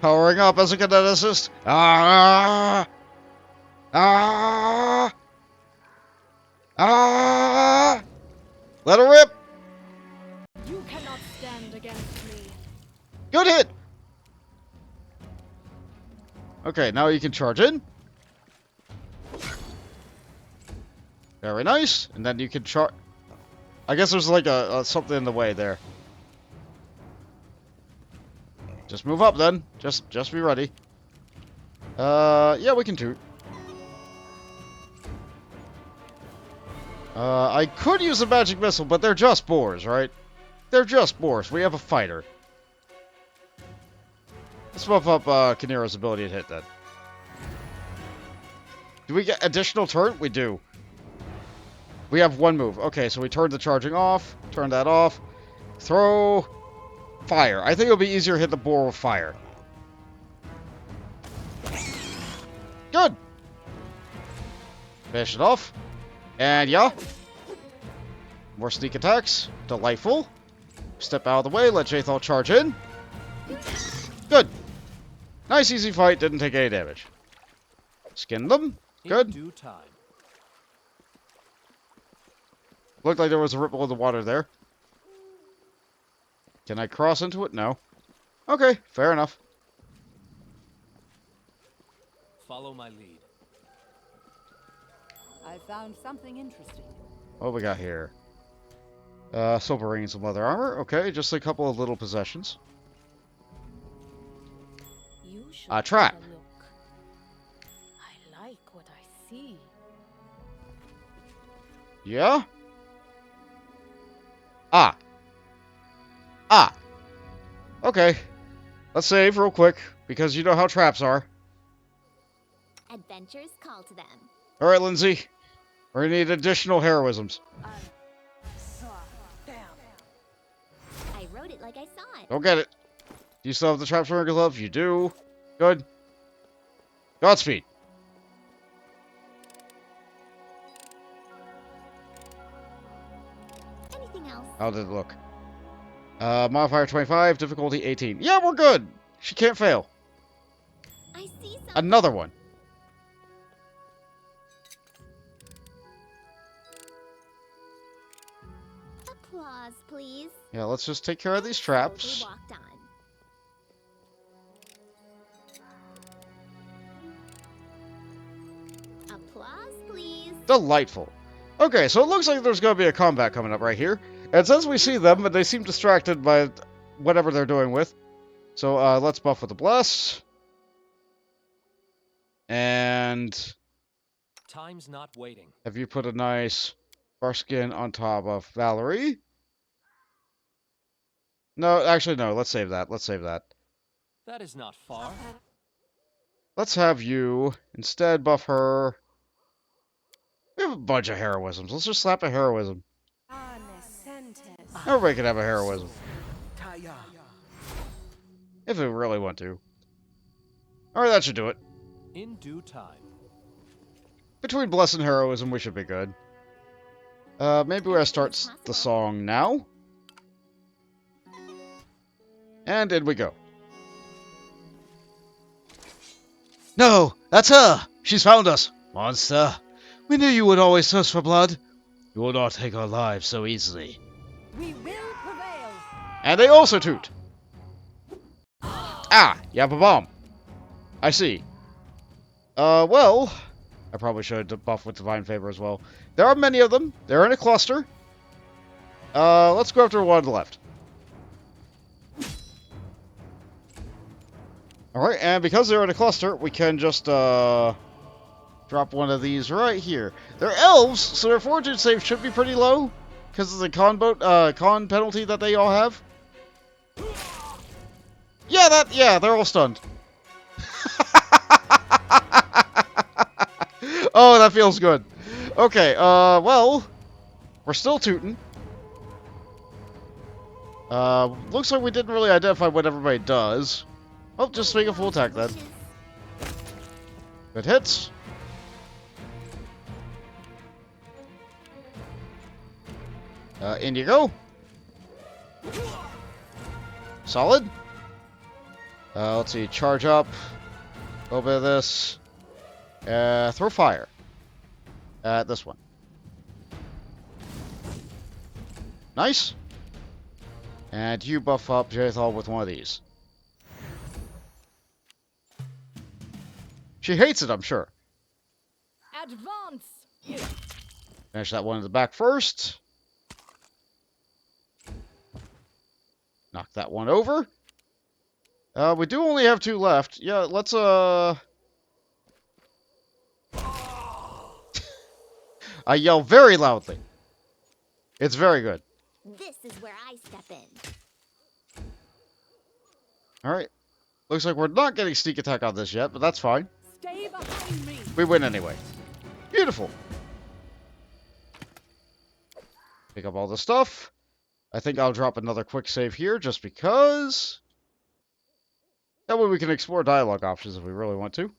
Powering up as a kineticist. Ah! Ah! Ah! Let her rip! You cannot stand against me. Good hit! Okay, now you can charge in. Very nice. And then you can charge... I guess there's like a something in the way there. Just move up then. Just be ready. Yeah, we can toot. I could use a magic missile, but they're just boars, right? They're just boars. We have a fighter. Let's buff up Kinera's ability to hit then. Do we get additional turn? We do. We have one move. Okay, so we turned the charging off. Turn that off. Throw. Fire. I think it'll be easier to hit the boar with fire. Good. Finish it off. And yeah. More sneak attacks. Delightful. Step out of the way. Let Jaethal charge in. Good. Nice easy fight. Didn't take any damage. Skin them. Good. In due time. Looked like there was a ripple in the water there. Can I cross into it? No. Okay, fair enough. Follow my lead. I found something interesting. What we got here? Silver ring and some leather armor. Okay, just a couple of little possessions. You should Trap. take a look. I like what I see. Yeah? Ah. Ah. Okay. Let's save real quick, because you know how traps are. Adventures call to them. Alright, Lindsay. We're gonna need additional heroisms. I wrote it like I saw it. Don't get it. Do you still have the trap swinger glove? You do. Good. Godspeed. How did it look? Modifier 25, difficulty 18. Yeah, we're good! She can't fail. I see something. Another one. Applause, please. Yeah, let's just take care of these traps. Boldly walked on. Applause, please. Delightful. Okay, so it looks like there's going to be a combat coming up right here. And since we see them, but they seem distracted by whatever they're doing with. So let's buff with the Bless. And Time's not waiting. have you put a nice bar skin on top of Valerie? No, actually, no. Let's save that. Let's save that. That is not far. Let's have you instead buff her. We have a bunch of heroisms. Let's just slap a heroism. Everybody can have a heroism. If we really want to. Alright, that should do it. In due time. Between Bless and Heroism, we should be good. Maybe we'll start the song now. And in we go. No, that's her! She's found us! Monster! We knew you would always thirst for blood. You will not take our lives so easily. We will prevail. And they also toot. Ah, you have a bomb. I see. Well, I probably should buff with Divine Favor as well. There are many of them. They're in a cluster. Let's go after one on the left. Alright, and because they're in a cluster, we can just, drop one of these right here. They're elves, so their fortune save should be pretty low, because of the con penalty that they all have. Yeah, they're all stunned. Oh, that feels good. Okay, well, we're still tooting. Looks like we didn't really identify what everybody does. Oh, just make a full attack then. Good hits. In you go. Solid. Let's see, charge up. A little bit of this. Throw fire. At this one. Nice. And you buff up Jaethal with one of these. She hates it, I'm sure. Advance. Finish that one in the back first. Knock that one over. We do only have two left. Yeah, let's, I yell very loudly. It's very good. This is where I step in. Alright. Looks like we're not getting sneak attack on this yet, but that's fine. Stay behind me. We win anyway. Beautiful. Pick up all the stuff. I think I'll drop another quick save here just because. That way we can explore dialogue options if we really want to.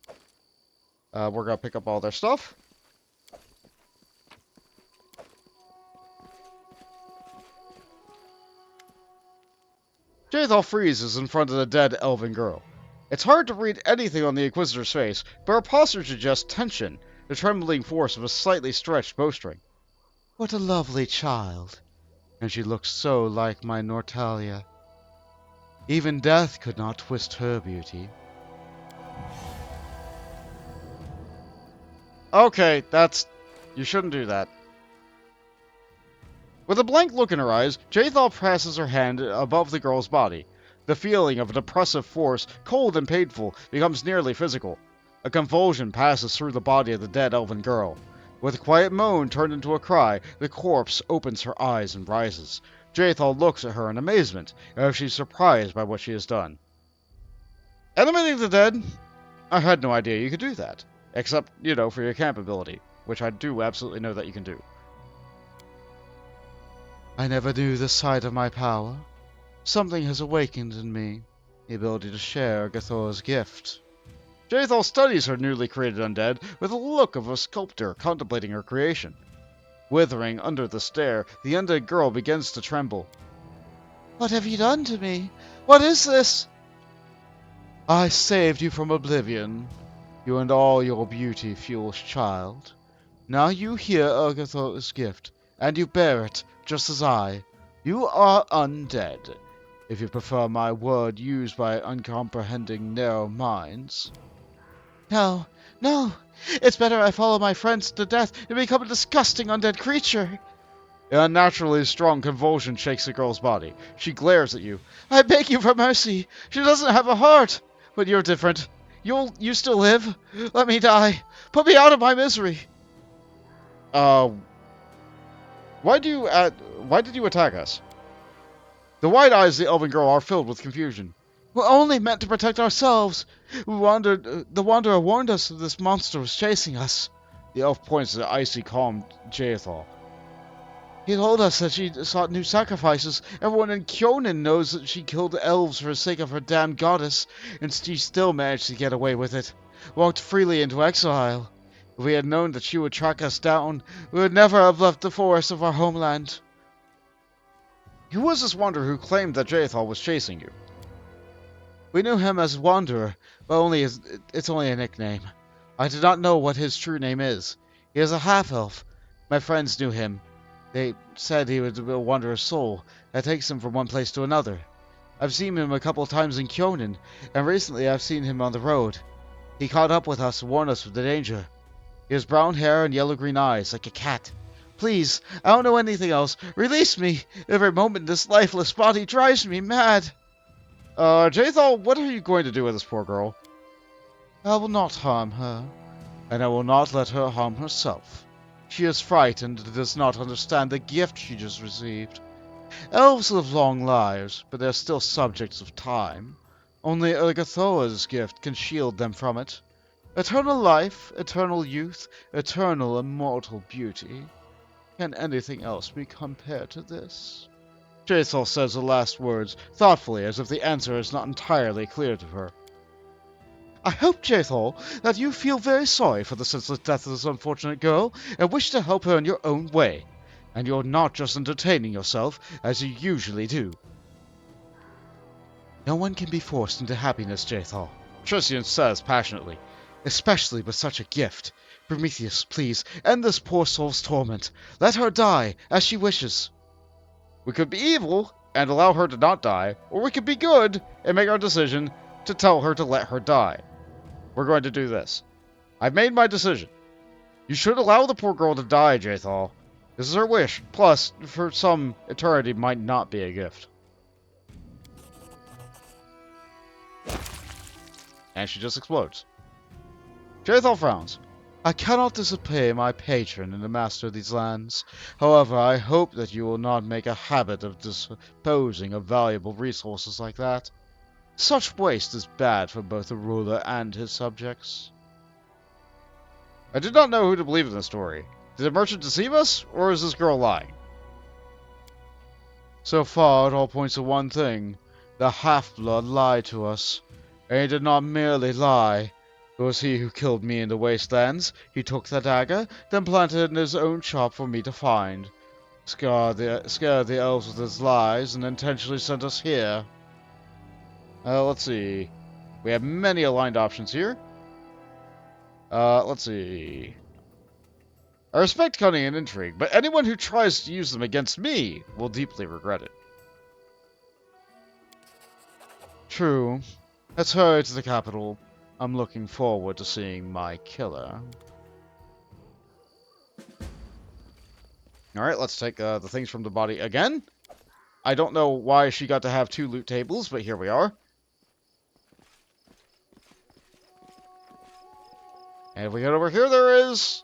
We're going to pick up all their stuff. Jaethal freezes in front of the dead elven girl. It's hard to read anything on the Inquisitor's face, but her posture suggests tension, the trembling force of a slightly stretched bowstring. What a lovely child. And she looks so like my Nortalia. Even death could not twist her beauty. Okay, you shouldn't do that. With a blank look in her eyes, Jaethal passes her hand above the girl's body. The feeling of an oppressive force, cold and painful, becomes nearly physical. A convulsion passes through the body of the dead elven girl. With a quiet moan turned into a cry, the corpse opens her eyes and rises. Jaethal looks at her in amazement, as if she's surprised by what she has done. Animating the dead? I had no idea you could do that. Except, for your camp ability, which I do absolutely know that you can do. I never knew the side of my power. Something has awakened in me, the ability to share Gathor's gift. Jaethal studies her newly created undead with the look of a sculptor contemplating her creation. Withering under the stare, the undead girl begins to tremble. What have you done to me? What is this? I saved you from oblivion, you and all your beauty, foolish child. Now you hear Urgatho's gift, and you bear it, just as I. You are undead, if you prefer my word used by uncomprehending narrow minds. No, no, it's better I follow my friends to death and become a disgusting undead creature. An unnaturally strong convulsion shakes the girl's body. She glares at you. I beg you for mercy. She doesn't have a heart. But you're different. You still live. Let me die. Put me out of my misery. Why did you attack us? The wide eyes of the elven girl are filled with confusion. We're only meant to protect ourselves. The Wanderer warned us that this monster was chasing us. The elf points at the icy calm Jaethal. He told us that she sought new sacrifices. Everyone in Kyonin knows that she killed elves for the sake of her damned goddess, and she still managed to get away with it. Walked freely into exile. If we had known that she would track us down, we would never have left the forests of our homeland. Who was this wanderer who claimed that Jaethal was chasing you? We knew him as Wanderer, but it's only a nickname. I do not know what his true name is. He is a half-elf. My friends knew him. They said he was a wanderer's soul that takes him from one place to another. I've seen him a couple of times in Kyonin, and recently I've seen him on the road. He caught up with us and warned us of the danger. He has brown hair and yellow-green eyes, like a cat. Please, I don't know anything else. Release me! Every moment this lifeless body drives me mad. Jaethal, what are you going to do with this poor girl? I will not harm her, and I will not let her harm herself. She is frightened and does not understand the gift she just received. Elves live long lives, but they are still subjects of time. Only Urgathoa's gift can shield them from it. Eternal life, eternal youth, eternal immortal beauty. Can anything else be compared to this? Jaethal says the last words, thoughtfully, as if the answer is not entirely clear to her. I hope, Jaethal, that you feel very sorry for the senseless death of this unfortunate girl, and wish to help her in your own way. And you're not just entertaining yourself, as you usually do. No one can be forced into happiness, Jaethal, Trician says passionately, especially with such a gift. Prometheus, please, end this poor soul's torment. Let her die, as she wishes. We could be evil, and allow her to not die, or we could be good, and make our decision to tell her to let her die. We're going to do this. I've made my decision. You should allow the poor girl to die, Jaethal. This is her wish. Plus, for some, eternity might not be a gift. And she just explodes. Jaethal frowns. I cannot disobey my patron and the master of these lands. However, I hope that you will not make a habit of disposing of valuable resources like that. Such waste is bad for both the ruler and his subjects. I did not know who to believe in this story. Did the merchant deceive us, or is this girl lying? So far, it all points to one thing. The half-blood lied to us. And he did not merely lie. It was he who killed me in the wastelands. He took the dagger, then planted it in his own shop for me to find. Scared the elves with his lies, and intentionally sent us here. Let's see. We have many aligned options here. Let's see. I respect cunning and intrigue, but anyone who tries to use them against me will deeply regret it. True. Let's hurry to the capital. I'm looking forward to seeing my killer. Alright, let's take the things from the body again. I don't know why she got to have 2 loot tables, but here we are. And if we head over here, there is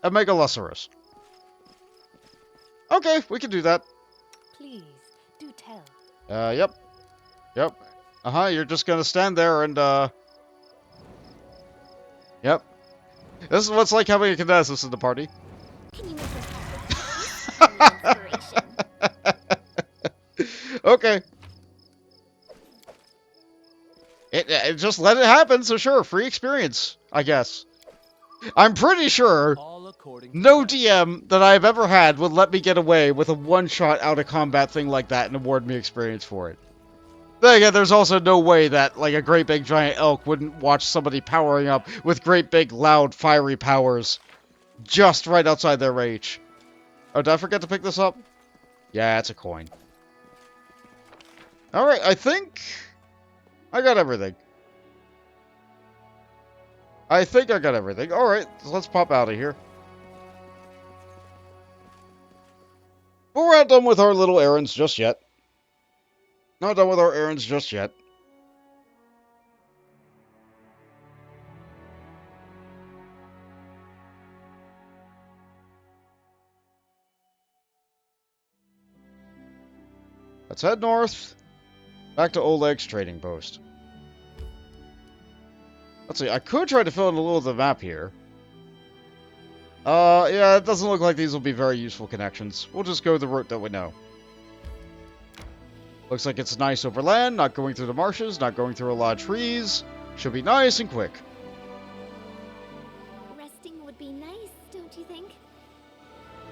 a Megalosaurus. Okay, we can do that. Please, do tell. Yep. Yep. You're just gonna stand there and, Yep. This is what it's like having a Kinesis in the party. Can you make this happen? Inspiration. Okay. It just let it happen, so sure, free experience, I guess. I'm pretty sure according to No plan. DM that I've ever had would let me get away with a one-shot out-of-combat thing like that and award me experience for it. Then again, there's also no way that, like, a great big giant elk wouldn't watch somebody powering up with great big loud fiery powers just right outside their reach. Oh, did I forget to pick this up? Yeah, it's a coin. Alright, I think I got everything. Alright, so let's pop out of here. But we're not done with our little errands just yet. Not done with our errands just yet. Let's head north. Back to Oleg's trading post. Let's see, I could try to fill in a little of the map here. Yeah, it doesn't look like these will be very useful connections. We'll just go the route that we know. Looks like it's nice over land, not going through the marshes, not going through a lot of trees. Should be nice and quick. Resting would be nice, don't you think?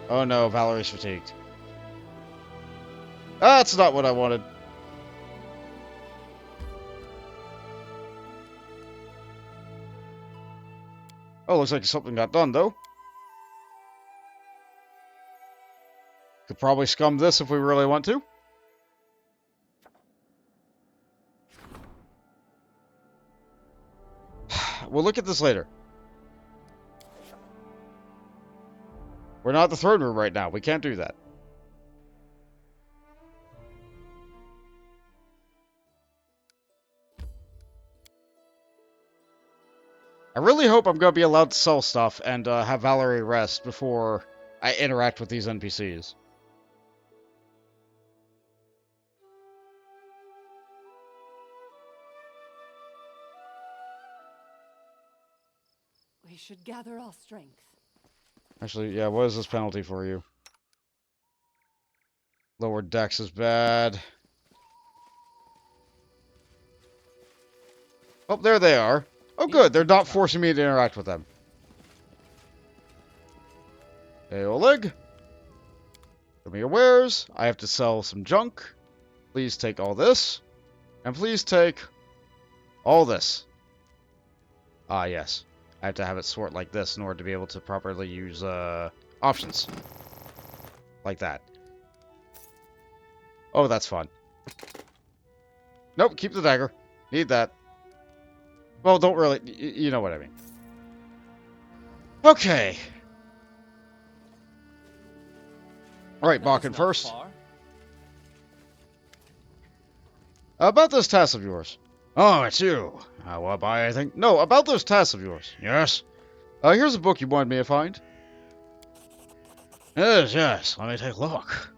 Oh no, Valerie's fatigued. That's not what I wanted. Oh, looks like something got done, though. Could probably scum this if we really want to. We'll look at this later. We're not at the throne room right now. We can't do that. I really hope I'm going to be allowed to sell stuff and have Valerie rest before I interact with these NPCs. We should gather our strength. Actually, yeah, what is this penalty for you? Lower dex is bad. Oh, there they are. Oh, good. They're not forcing me to interact with them. Hey, Oleg. Give me your wares. I have to sell some junk. Please take all this. And please take all this. Ah, yes. I have to have it sort like this in order to be able to properly use options. Like that. Oh, that's fun. Nope, keep the dagger. Need that. Well, don't really... You know what I mean. Okay. Alright, That is Bokken not first. far. About this task of yours. Oh, it's you. Want to buy anything? No, about those tasks of yours. Yes? Here's a book you wanted me to find. Yes. Let me take a look.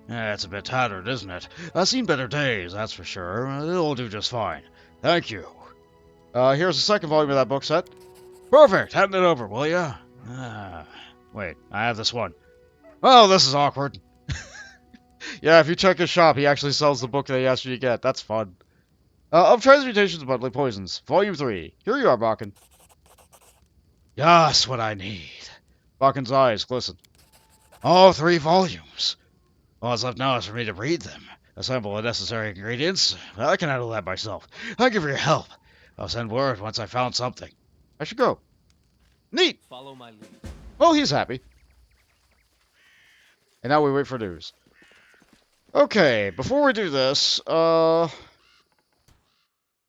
Yeah, it's a bit tattered, isn't it? I've seen better days, that's for sure. It'll do just fine. Thank you. Here's the second volume of that book set. Perfect. Hand it over, will ya? Wait, I have this one. Oh, this is awkward. Yeah, if you check his shop, he actually sells the book that he asked you to get. That's fun. Of Transmutations of Deadly Poisons, Volume 3. Here you are, Bokken. Just what I need. Bokken's eyes glisten. All 3 volumes. All that's left now is for me to read them. Assemble the necessary ingredients. I can handle that myself. Thank you for your help. I'll send word once I found something. I should go. Neat! Follow my lead. Well, he's happy. And now we wait for news. Okay, before we do this,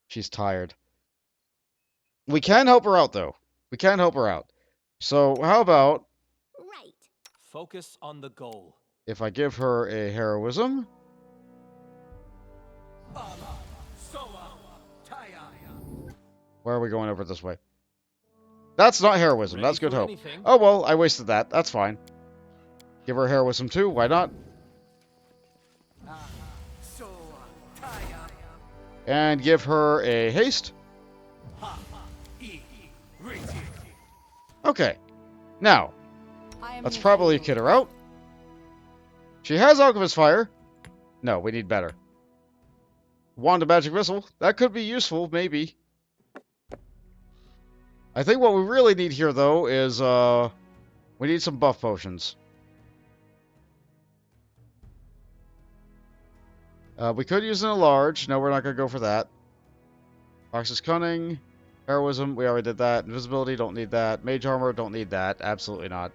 she's tired. We can help her out, though. We can help her out. So, how about Right. Focus on the goal. if I give her a heroism? Where are we going over this way? That's not heroism. Ready That's good for hope. anything. Oh, well, I wasted that. That's fine. Give her heroism, too. Why not? And give her a haste. Okay. Now, let's probably kid her out. She has Alchemist Fire. No, we need better. Wand of Magic Missile. That could be useful, maybe. I think what we really need here, though, is, we We need some buff potions. We could use an enlarge. No, we're not going to go for that. Fox's Cunning. Heroism, we already did that. Invisibility, don't need that. Mage Armor, don't need that. Absolutely not.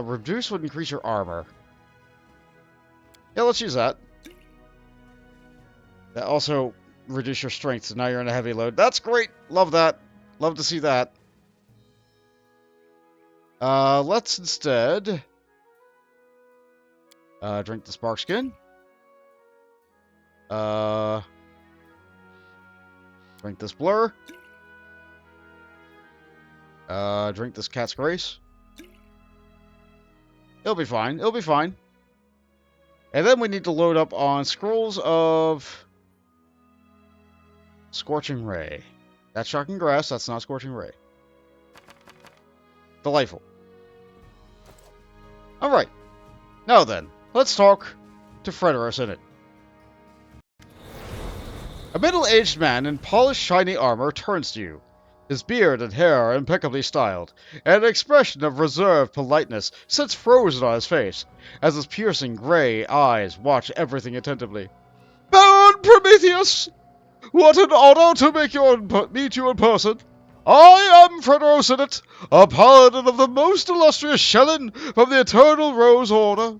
Reduce would increase your armor. Yeah, let's use that. That also reduce your strength, so now you're in a heavy load. That's great! Love that. Love to see that. Let's instead... drink the Spark Skin. Drink this Blur. Drink this Cat's Grace. It'll be fine. It'll be fine. And then we need to load up on Scrolls of... Scorching Ray. That's Shocking Grass. That's not Scorching Ray. Delightful. Alright. Now then, let's talk to Frederos in it. A middle-aged man in polished, shiny armor turns to you. His beard and hair are impeccably styled, and an expression of reserved politeness sits frozen on his face, as his piercing gray eyes watch everything attentively. Baron Prometheus! What an honor to meet you in person! I am Frederos Innet, a paladin of the most illustrious Shellin from the Eternal Rose Order.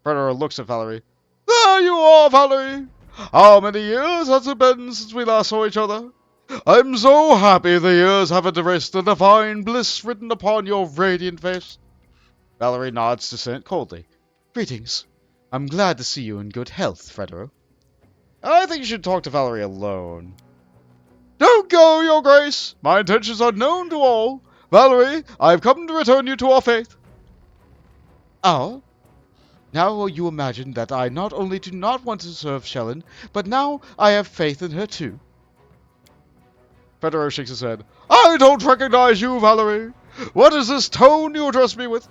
Frederos looks at Valerie. There you are, Valerie! How many years has it been since we last saw each other? I'm so happy the years haven't erased the divine bliss written upon your radiant face. Valerie nods dissent coldly. Greetings. I'm glad to see you in good health, Frederos. I think you should talk to Valerie alone. Don't go, Your Grace! My intentions are known to all. Valerie, I've come to return you to our faith. Oh? Now will you imagine that I not only do not want to serve Shellin, but now I have faith in her too? Frederos shakes his head. I don't recognize you, Valerie. What is this tone you address me with?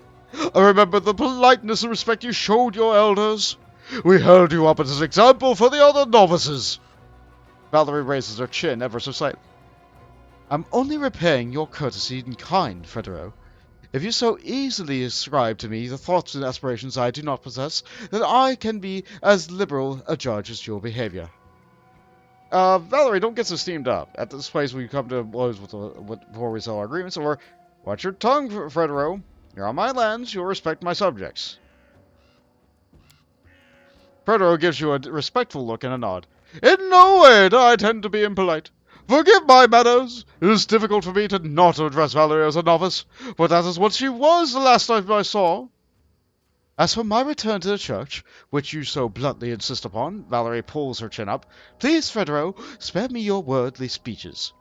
I remember the politeness and respect you showed your elders. We held you up as an example for the other novices. Valerie raises her chin ever so slightly. I'm only repaying your courtesy in kind, Frederos. If you so easily ascribe to me the thoughts and aspirations I do not possess, then I can be as liberal a judge as your behavior. Valerie, don't get so steamed up. At this place we come to blows before we sell our agreements, or watch your tongue, Frederos. You're on my lands, you'll respect my subjects. Frederos gives you a respectful look and a nod. In no way do I tend to be impolite. Forgive my manners. It is difficult for me to not address Valerie as a novice, but that is what she was the last time I saw. As for my return to the church, which you so bluntly insist upon, Valerie pulls her chin up, please, Frederos, spare me your worldly speeches.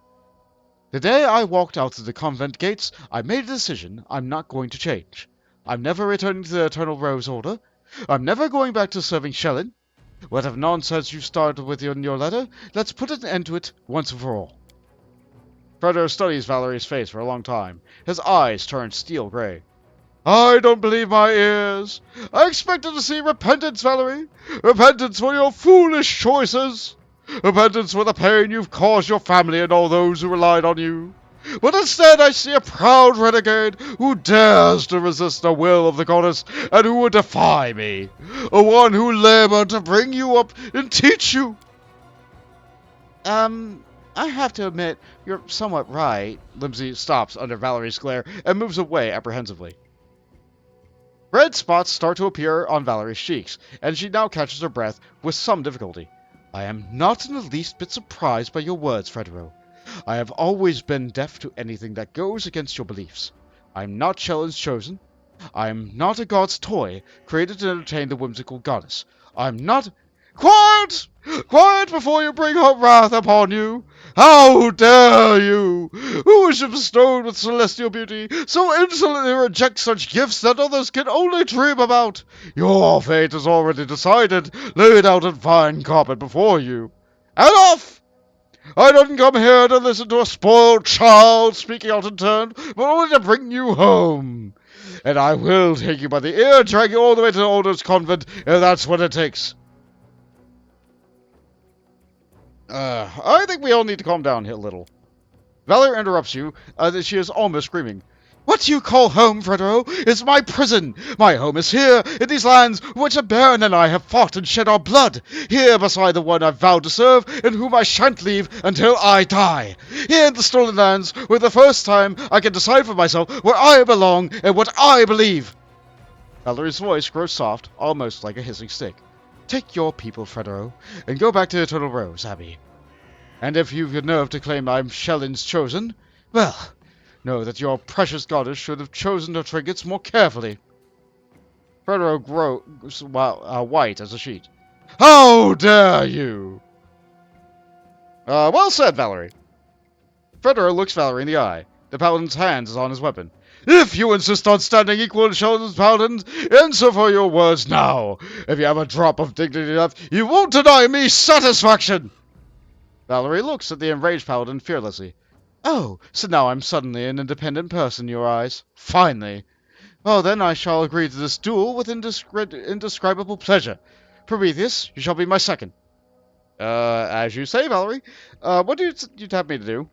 The day I walked out of the convent gates, I made a decision I'm not going to change. I'm never returning to the Eternal Rose Order. I'm never going back to serving Shellin. Whatever nonsense you started with in your letter, let's put an end to it once and for all. Frederos studies Valerie's face for a long time. His eyes turn steel gray. I don't believe my ears. I expected to see repentance, Valerie. Repentance for your foolish choices. Repentance for the pain you've caused your family and all those who relied on you. But instead I see a proud renegade who dares to resist the will of the goddess and who would defy me. A one who labored to bring you up and teach you. I have to admit, you're somewhat right. Limsey stops under Valerie's glare and moves away apprehensively. Red spots start to appear on Valerie's cheeks, and she now catches her breath with some difficulty. I am not in the least bit surprised by your words, Frederos. I have always been deaf to anything that goes against your beliefs. I am not Shellin's chosen. I am not a god's toy, created to entertain the whimsical goddess. I am not... Quiet! Quiet before you bring her wrath upon you! How dare you, who is bestowed with celestial beauty, so insolently reject such gifts that others can only dream about? Your fate is already decided, laid out in fine carpet before you. And off! I didn't come here to listen to a spoiled child speaking out in turn, but only to bring you home. And I will take you by the ear, drag you all the way to the Order's convent, if that's what it takes. I think we all need to calm down a little. Valerie interrupts you, she is almost screaming. What you call home, Fredero, is my prison. My home is here, in these lands which the Baron and I have fought and shed our blood. Here beside the one I've vowed to serve, and whom I shan't leave until I die. Here in the stolen lands, where the first time I can decide for myself where I belong and what I believe. Valerie's voice grows soft, almost like a hissing stick. Take your people, Fredero, and go back to Eternal Rose, Abbey. And if you've the nerve to claim I'm Shellin's chosen, well, know that your precious goddess should have chosen her trinkets more carefully. Fredero grows white as a sheet. How dare you! Well said, Valerie. Fredero looks Valerie in the eye. The paladin's hand is on his weapon. If you insist on standing equal to Sheldon's paladins, answer for your words now. If you have a drop of dignity left, you won't deny me satisfaction! Valerie looks at the enraged paladin fearlessly. Oh, so now I'm suddenly an independent person in your eyes. Finally. Well, then I shall agree to this duel with indescribable pleasure. Prometheus, you shall be my second. As you say, Valerie. What do you have me to do?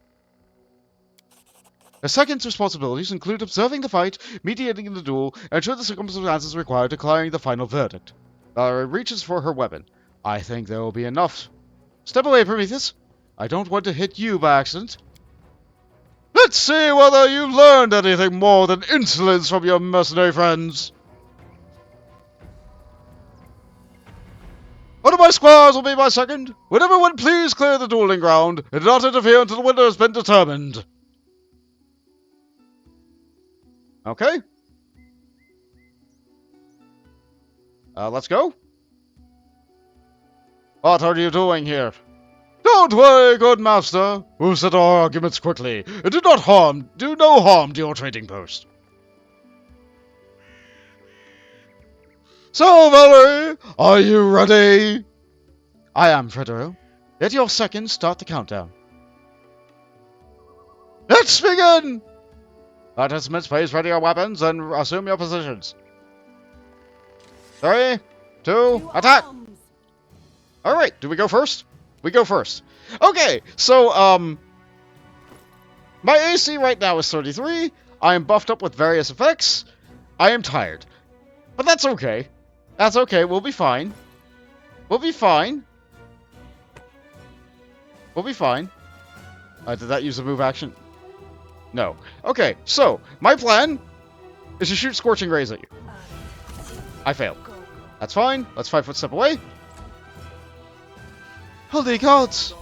The second's responsibilities include observing the fight, mediating the duel, and should the circumstances require, declaring the final verdict. Valerie reaches for her weapon. I think there will be enough. Step away, Prometheus. I don't want to hit you by accident. Let's see whether you've learned anything more than insolence from your mercenary friends. One of my squires will be my second. Would everyone please clear the dueling ground, and do not interfere until the winner has been determined. Okay. Let's go. What are you doing here? Don't worry, good master. We'll settle our arguments quickly, and do no harm to your trading post. So, Valerie, are you ready? I am, Fredero. Let your seconds start the countdown. Let's begin! Participants, please ready your weapons and assume your positions. 3, 2, attack! Alright, do we go first? We go first. Okay, so, my AC right now is 33. I am buffed up with various effects. I am tired. But that's okay. That's okay, we'll be fine. We'll be fine. We'll be fine. Did that use a move action? No. Okay, so, my plan is to shoot Scorching Rays at you. I failed. That's fine. Let's 5-foot step away. Holy gods!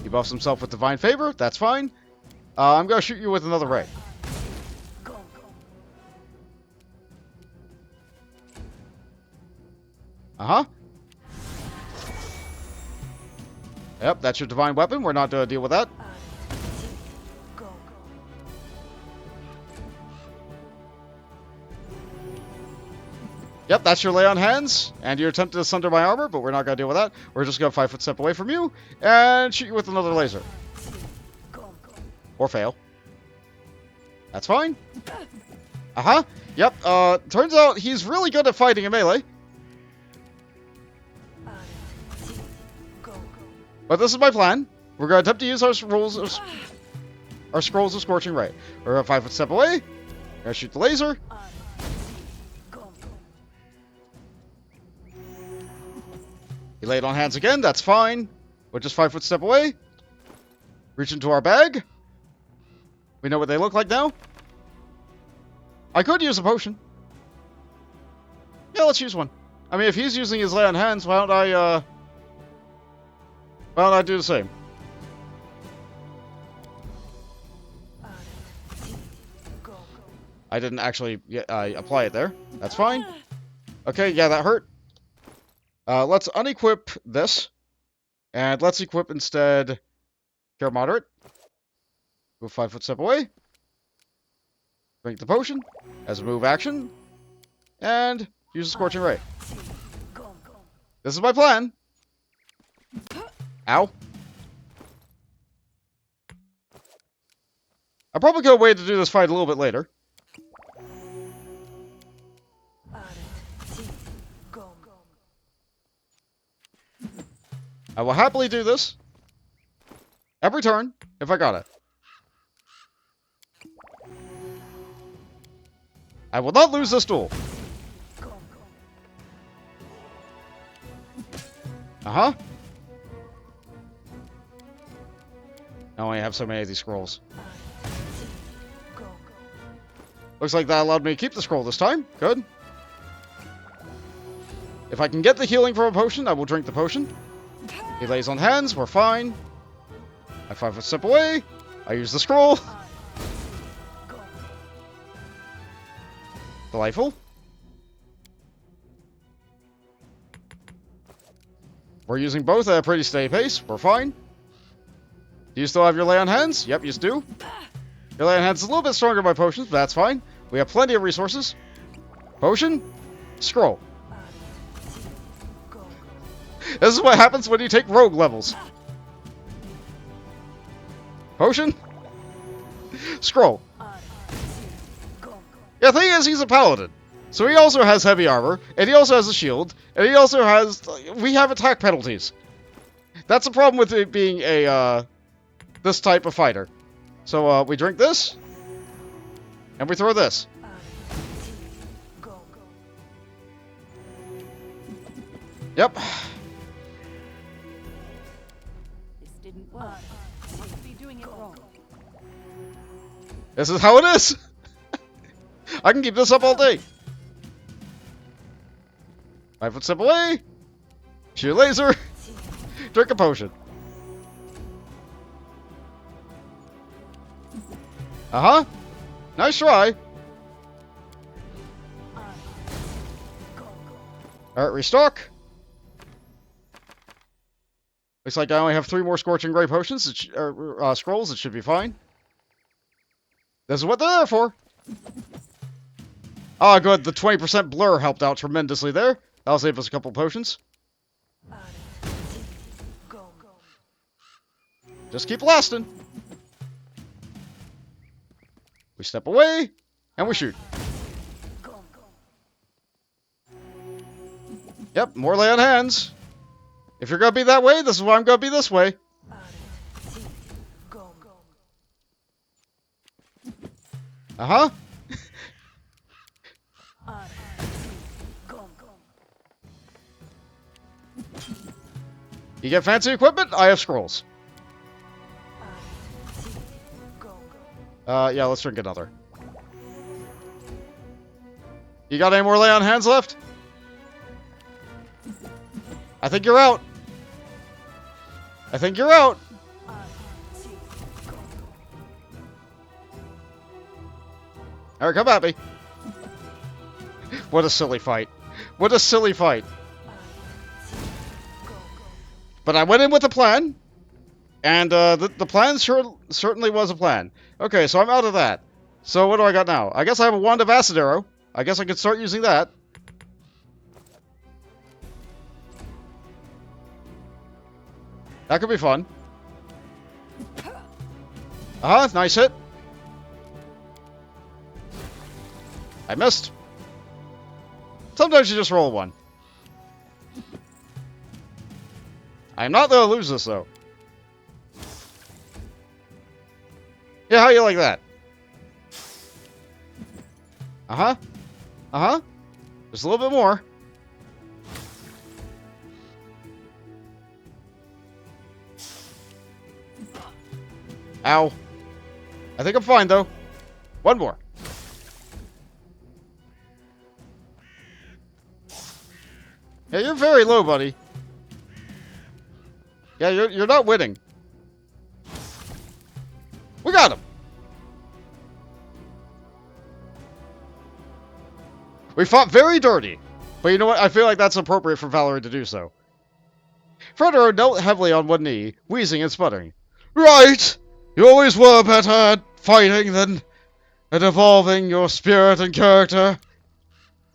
He buffs himself with Divine Favor. That's fine. I'm gonna shoot you with another ray. Uh-huh. Yep, that's your Divine Weapon. We're not gonna deal with that. Yep, that's your lay on hands, and you attempted to sunder my armor, but we're not going to deal with that. We're just going to 5-foot step away from you, and shoot you with another laser. Or fail. That's fine. Uh-huh. Yep, turns out he's really good at fighting in melee. But this is my plan. We're going to attempt to use our scrolls of Scorching Ray. We're going to 5-foot step away. Going to shoot the laser. He laid on hands again, that's fine. We'll just 5-foot step away. Reach into our bag. We know what they look like now. I could use a potion. Yeah, let's use one. I mean, if he's using his lay on hands, why don't I do the same? I didn't actually apply it there. That's fine. Okay, yeah, that hurt. Let's unequip this. And let's equip instead Care Moderate. Move 5-foot step away. Drink the potion as a move action. And use the Scorching Ray. This is my plan. Ow. I'm probably going to wait to do this fight a little bit later. I will happily do this every turn if I got it. I will not lose this duel. Uh-huh. I only have so many of these scrolls. Looks like that allowed me to keep the scroll this time. Good. If I can get the healing from a potion, I will drink the potion. He lays on hands. We're fine. I 5-foot step away. I use the scroll. Delightful. We're using both at a pretty steady pace. We're fine. Do you still have your lay on hands? Yep, you do. Your lay on hands is a little bit stronger by potions, but that's fine. We have plenty of resources. Potion. Scroll. This is what happens when you take rogue levels. Potion. Scroll. Yeah, the thing is, he's a paladin. So he also has heavy armor, and he also has a shield, and he also has... We have attack penalties. That's the problem with it being a, this type of fighter. So, we drink this, and we throw this. Yep. This didn't work. I must be doing it wrong. This is how it is. I can keep this up all day. 5-foot step away. Shoot a laser. Drink a potion. Uh-huh. Nice try. Alright, restock. Looks like I only have 3 more Scorching Ray potions, scrolls. It should be fine. This is what they're there for. Ah, good. The 20% blur helped out tremendously there. That'll save us a couple potions. Just keep blasting. We step away, and we shoot. Yep, more lay on hands. If you're gonna be that way, this is why I'm gonna be this way. Uh-huh. You get fancy equipment? I have scrolls. Yeah, let's drink another. You got any more lay on hands left? I think you're out. I think you're out. Alright, come at me. What a silly fight. What a silly fight. But I went in with a plan. And the plan certainly was a plan. Okay, so I'm out of that. So what do I got now? I guess I have a wand of acid arrow. I guess I could start using that. That could be fun. Uh-huh, nice hit. I missed. Sometimes you just roll one. I'm not gonna lose this, though. Yeah, how you like that? Uh-huh. Uh-huh. Just a little bit more. Ow. I think I'm fine, though. One more. Yeah, you're very low, buddy. Yeah, you're not winning. We got him. We fought very dirty. But you know what? I feel like that's appropriate for Valerie to do so. Fredero knelt heavily on one knee, wheezing and sputtering. Right! You always were better at fighting than at evolving your spirit and character.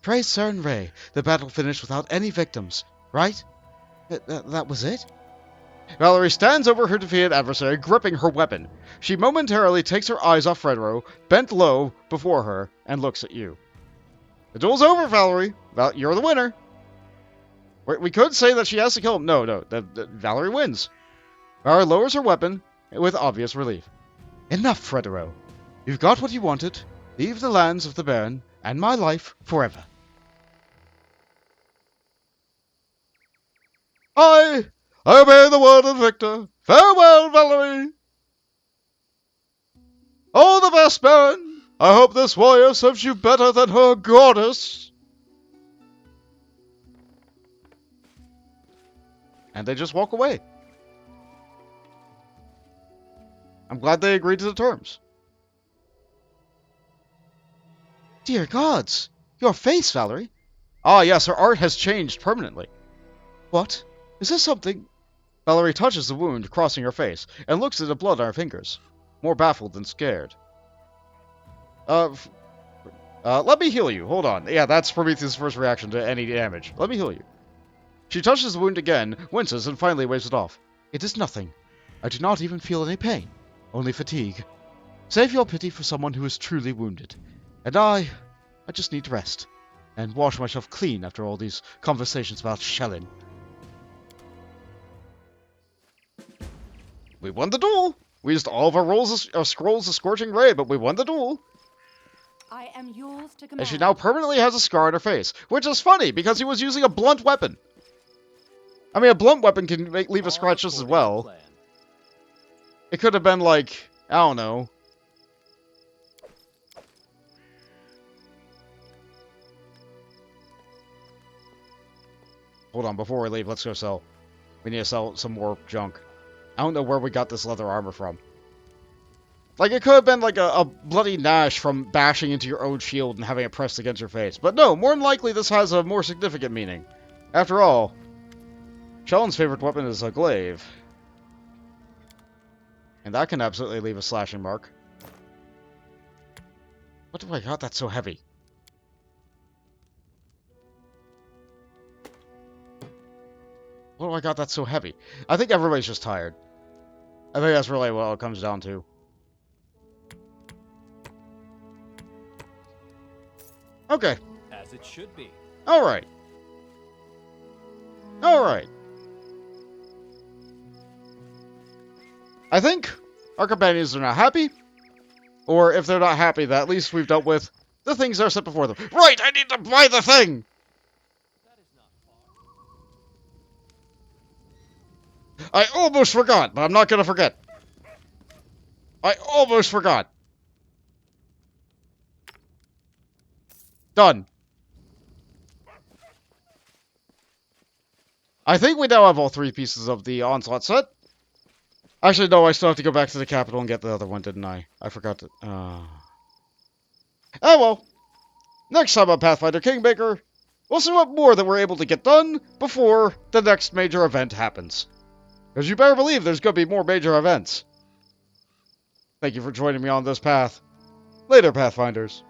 Praise Cern Ray, the battle finished without any victims, right? That was it? Valerie stands over her defeated adversary, gripping her weapon. She momentarily takes her eyes off Fredero, bent low before her, and looks at you. The duel's over, Valerie. You're the winner. We could say that she has to kill him. No. Valerie wins. Valerie lowers her weapon with obvious relief. Enough, Fredero. You've got what you wanted. Leave the lands of the Baron, and my life forever. I obey the word of Victor. Farewell, Valerie. All the best, Baron. I hope this warrior serves you better than her goddess. And they just walk away. I'm glad they agreed to the terms. Dear gods! Your face, Valerie! Ah, yes, her art has changed permanently. What? Is this something? Valerie touches the wound crossing her face and looks at the blood on her fingers, more baffled than scared. Let me heal you. Hold on. Yeah, that's Prometheus' first reaction to any damage. Let me heal you. She touches the wound again, winces, and finally waves it off. It is nothing. I do not even feel any pain. Only fatigue. Save your pity for someone who is truly wounded. And I just need to rest. And wash myself clean after all these conversations about shelling. We won the duel! We used all of our scrolls of Scorching Ray, but we won the duel! I am yours to command. And she now permanently has a scar on her face, which is funny, because he was using a blunt weapon. I mean, a blunt weapon can leave a scratch just as well. It could have been like, I don't know. Hold on, before we leave, let's go sell. We need to sell some more junk. I don't know where we got this leather armor from. Like, it could have been like a bloody gash from bashing into your own shield and having it pressed against your face. But no, more than likely this has a more significant meaning. After all, Shellen's favorite weapon is a glaive. And that can absolutely leave a slashing mark. What do I got that's so heavy? What do I got that's so heavy? I think everybody's just tired. I think that's really what it comes down to. Okay. As it should be. Alright. Alright. I think our companions are not happy. Or if they're not happy, that at least we've dealt with the things that are set before them. Right, I need to buy the thing! That is not far. I almost forgot, but I'm not gonna forget. I almost forgot. Done. I think we now have all 3 pieces of the Onslaught set. Actually, no, I still have to go back to the capital and get the other one, didn't I? I forgot to... Oh, well. Next time on Pathfinder Kingmaker, we'll see what more that we're able to get done before the next major event happens. Because you better believe there's going to be more major events. Thank you for joining me on this path. Later, Pathfinders.